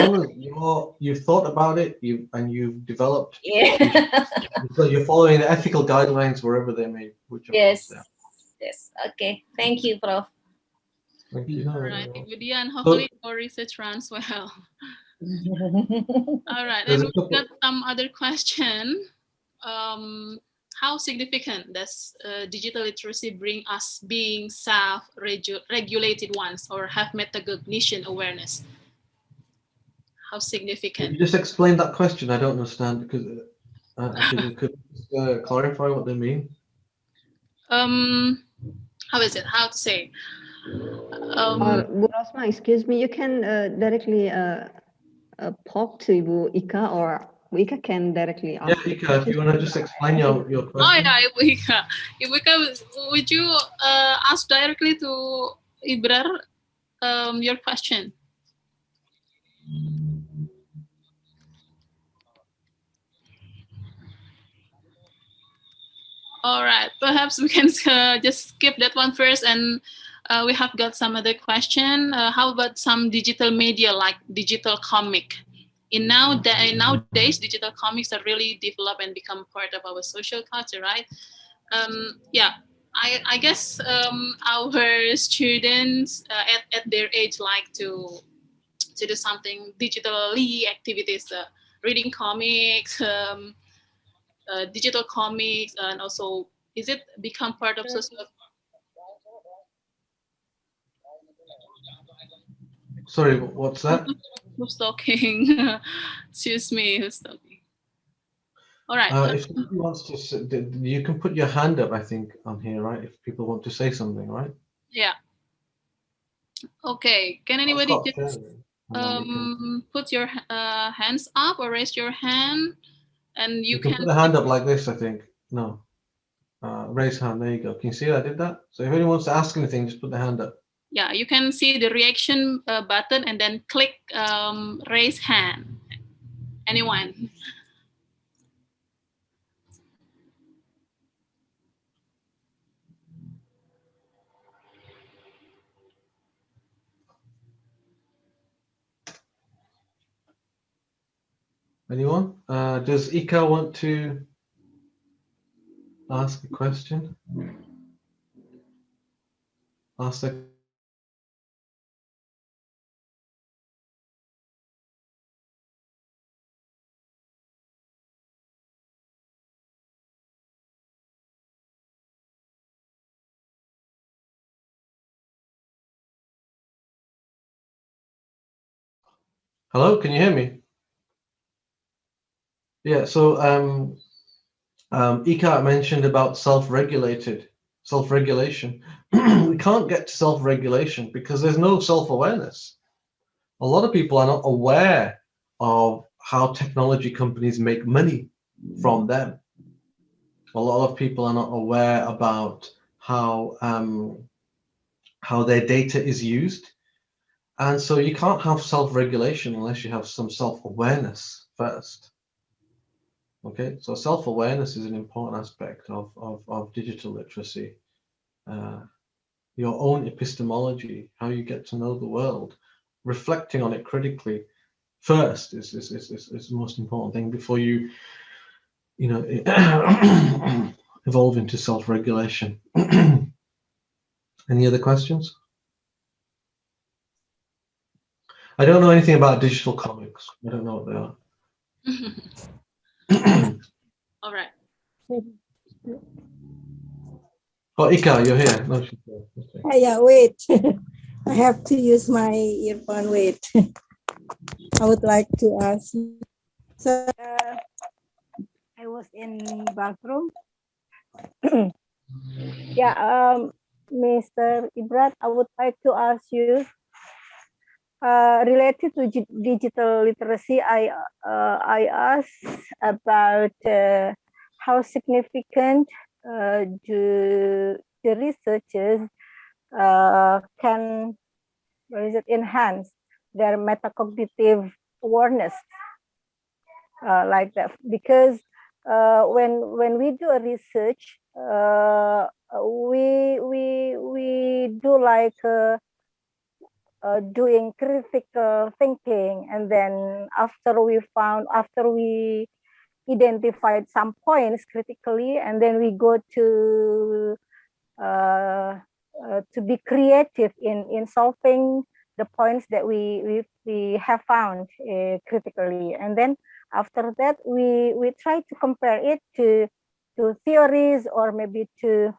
thought about it, you've developed. Yeah. You're following the ethical guidelines wherever they may. Yes. Yes. Okay. Thank you, Prof. Thank you. All right, Ibu Dia, and hopefully your research runs well. All right, and we've got some other question. How significant does digital literacy bring us being self-regulated ones or have metacognition awareness? How significant? Can you just explain that question? I don't understand, because you could clarify what they mean. How to say? Bu Rosma, excuse me, you can directly talk to Ibu Ika, or Ibu Ika can directly ask. Yeah, Ika, if you want to just explain your question. Oh yeah, Ibu Ika. Ibu Ika, would you ask directly to Ibrar your question? All right, perhaps we can just skip that one first, and we have got some other question. How about some digital media like digital comic? Nowadays, digital comics are really developed and become part of our social culture, right? Yeah, I guess our students at their age like to to do something digitally, activities, reading comics, digital comics, and also is it become part of social? Sorry, what's that? Who's talking? Excuse me, who's talking? All right. If somebody wants to, you can put your hand up, I think, on here, right? If people want to say something, right? Yeah. Okay. Can anybody just put your hands up or raise your hand? And you can put the hand up like this, I think. No. Raise hand. There you go. Can you see I did that? So if anyone wants to ask anything, just put the hand up. Yeah, you can see the reaction button and then click raise hand. Anyone? Anyone? Does Ika want to ask a question? Ask the Hello, can you hear me? Yeah, so Ika mentioned about self-regulation. We can't get to self-regulation because there's no self-awareness. A lot of people are not aware of how technology companies make money from them. A lot of people are not aware about how their data is used. And so you can't have self-regulation unless you have some self-awareness first. Okay, so self-awareness is an important aspect of digital literacy. Your own epistemology, how you get to know the world, reflecting on it critically first is the most important thing before you evolve into self-regulation. Any other questions? I don't know anything about digital comics. I don't know what they are. All right. Oh, Ika, you're here. No, she's here. Okay. Yeah, wait. I have to use my earphone. Wait. I would like to ask. So I was in bathroom. Yeah, Mr. Ibrar, I would like to ask you, related to digital literacy, I asked about how significant do the researchers can enhance their metacognitive awareness, like that, because when we do a research, we do like doing critical thinking, and then after we identified some points critically, and then we go to be creative in solving the points that we have found critically, and then after that we try to compare it to theories, or maybe to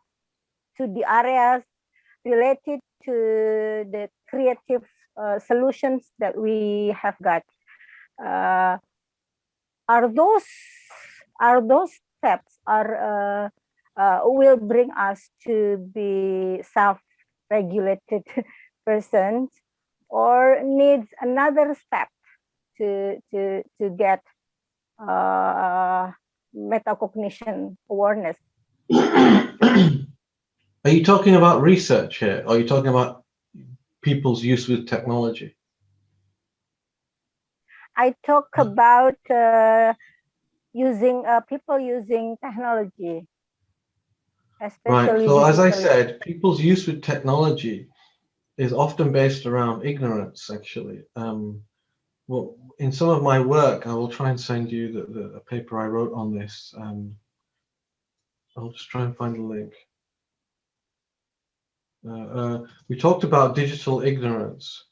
the areas related to the creative solutions that we have got. Are those steps will bring us to be self-regulated persons, or needs another step to get metacognition awareness? Are you talking about research here? Or are you talking about people's use with technology? I talk about using people using technology, especially. Right. So as I said, people's use with technology is often based around ignorance, actually. Well, in some of my work, I will try and send you the paper I wrote on this. I'll just try and find a link. We talked about digital ignorance.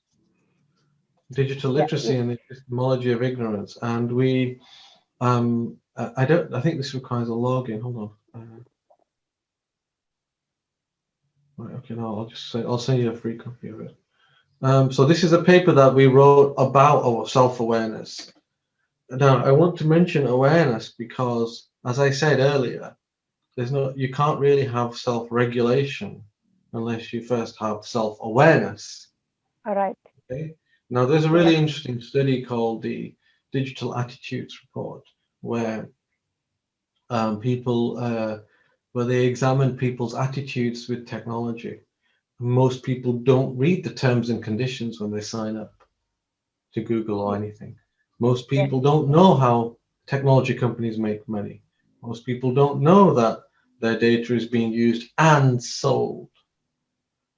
digital literacy and the epistemology of ignorance. And we, I think this requires a login. Hold on. Right, okay, no, I'll send you a free copy of it. So this is a paper that we wrote about our self-awareness. Now, I want to mention awareness because, as I said earlier, you can't really have self-regulation unless you first have self-awareness. All right. Okay. Now, there's a really interesting study called the Digital Attitudes Report, where where they examined people's attitudes with technology. Most people don't read the terms and conditions when they sign up to Google or anything. Most people don't know how technology companies make money. Most people don't know that their data is being used and sold.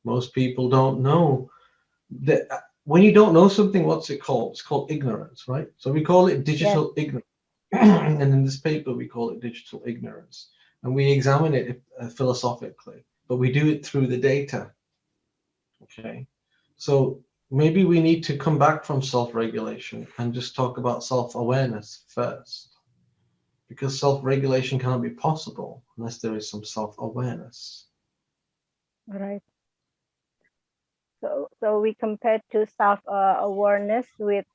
Most people don't know that. When you don't know something, what's it called? It's called ignorance, right? So we call it digital ignorance. And in this paper, we call it digital ignorance. And we examine it philosophically, but we do it through the data. Okay. So maybe we need to come back from self-regulation and just talk about self-awareness first, because self-regulation cannot be possible unless there is some self-awareness. All right. So we compare to self-awareness with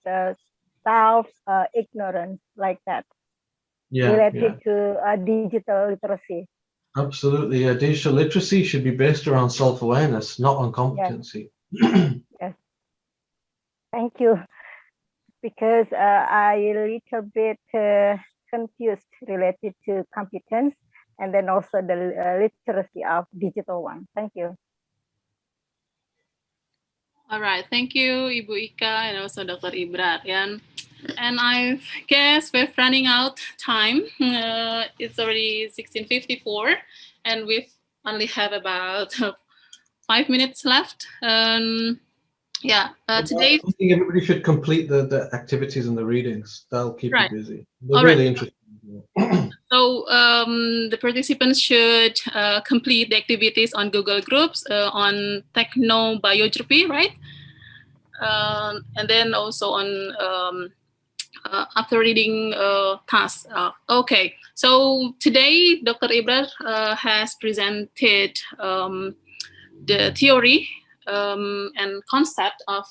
self-ignorance, like that, related to digital literacy. Absolutely. Digital literacy should be based around self-awareness, not on competency. Yes. Thank you. Because I a little bit confused related to competence and then also the literacy of digital one. Thank you. All right, thank you, Ibu Ika, and also Dr. Ibrar. And I guess we're running out time. It's already 16:54, and we only have about 5 minutes left. Today I think everybody should complete the activities and the readings. That'll keep you busy. They're really interesting. So the participants should complete the activities on Google Groups on technobiography, right? And then also on after reading tasks. Okay, so today Dr. Ibrar has presented the theory and concept of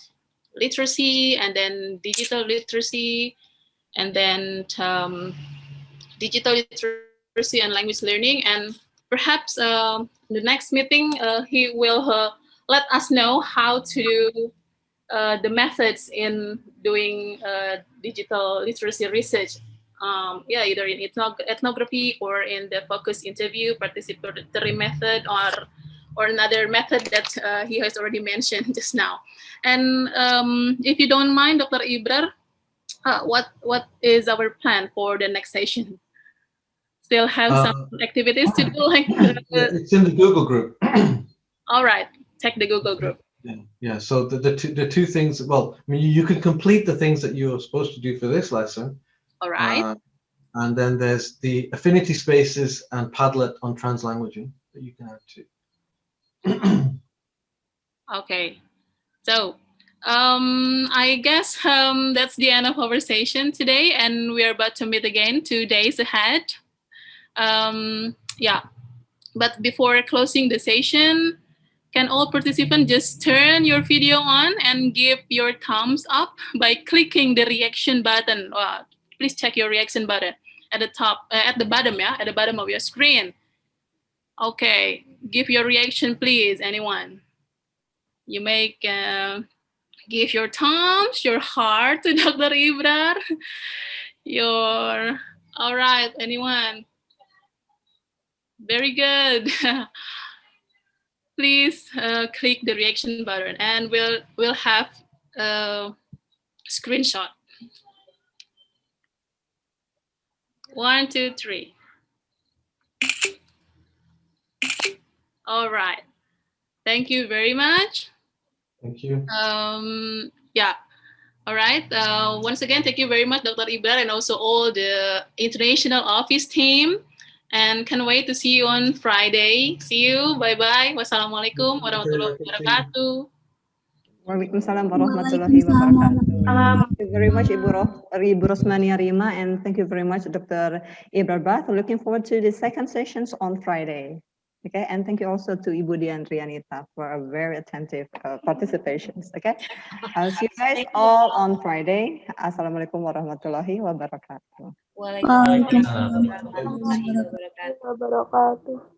literacy, and then digital literacy, and then digital literacy and language learning. And perhaps the next meeting he will let us know how to do the methods in doing digital literacy research. Either in ethnography or in the focus interview, participatory method, or another method that he has already mentioned just now. And if you don't mind, Dr. Ibrar, what is our plan for the next session? Still have some activities to do, like it's in the Google group. All right, check the Google group. Yeah. So the two things. Well, I mean, you can complete the things that you're supposed to do for this lesson. All right. And then there's the affinity spaces and Padlet on translanguaging that you can add to. Okay. So I guess that's the end of our session today, and we're about to meet again 2 days ahead. But before closing the session, can all participants just turn your video on and give your thumbs up by clicking the reaction button? Please check your reaction button at the top, at the bottom, at the bottom of your screen. Okay, give your reaction, please, anyone. You may give your thumbs, your heart to Dr. Ibrar. All right, anyone? Very good. Please click the reaction button, and we'll have a screenshot. 1, 2, 3. All right. Thank you very much. Thank you. All right. Once again, thank you very much, Dr. Ibrar, and also all the international office team. And can't wait to see you on Friday. See you. Bye-bye. Wassalamualaikum warahmatullahi wabarakatuh. Waalaikumsalam warahmatullahi wabarakatuh. Thank you very much, Ibu Rosmania Rima, and thank you very much, Dr. Ibrar Bhatt. Looking forward to the second sessions on Friday. Okay, and thank you also to Ibu Dian Rianita for a very attentive participations. Okay, I'll see you guys all on Friday. Assalamualaikum warahmatullahi wabarakatuh. Waalaikumsalam Waalaikumsalam warahmatullahi wabarakatuh.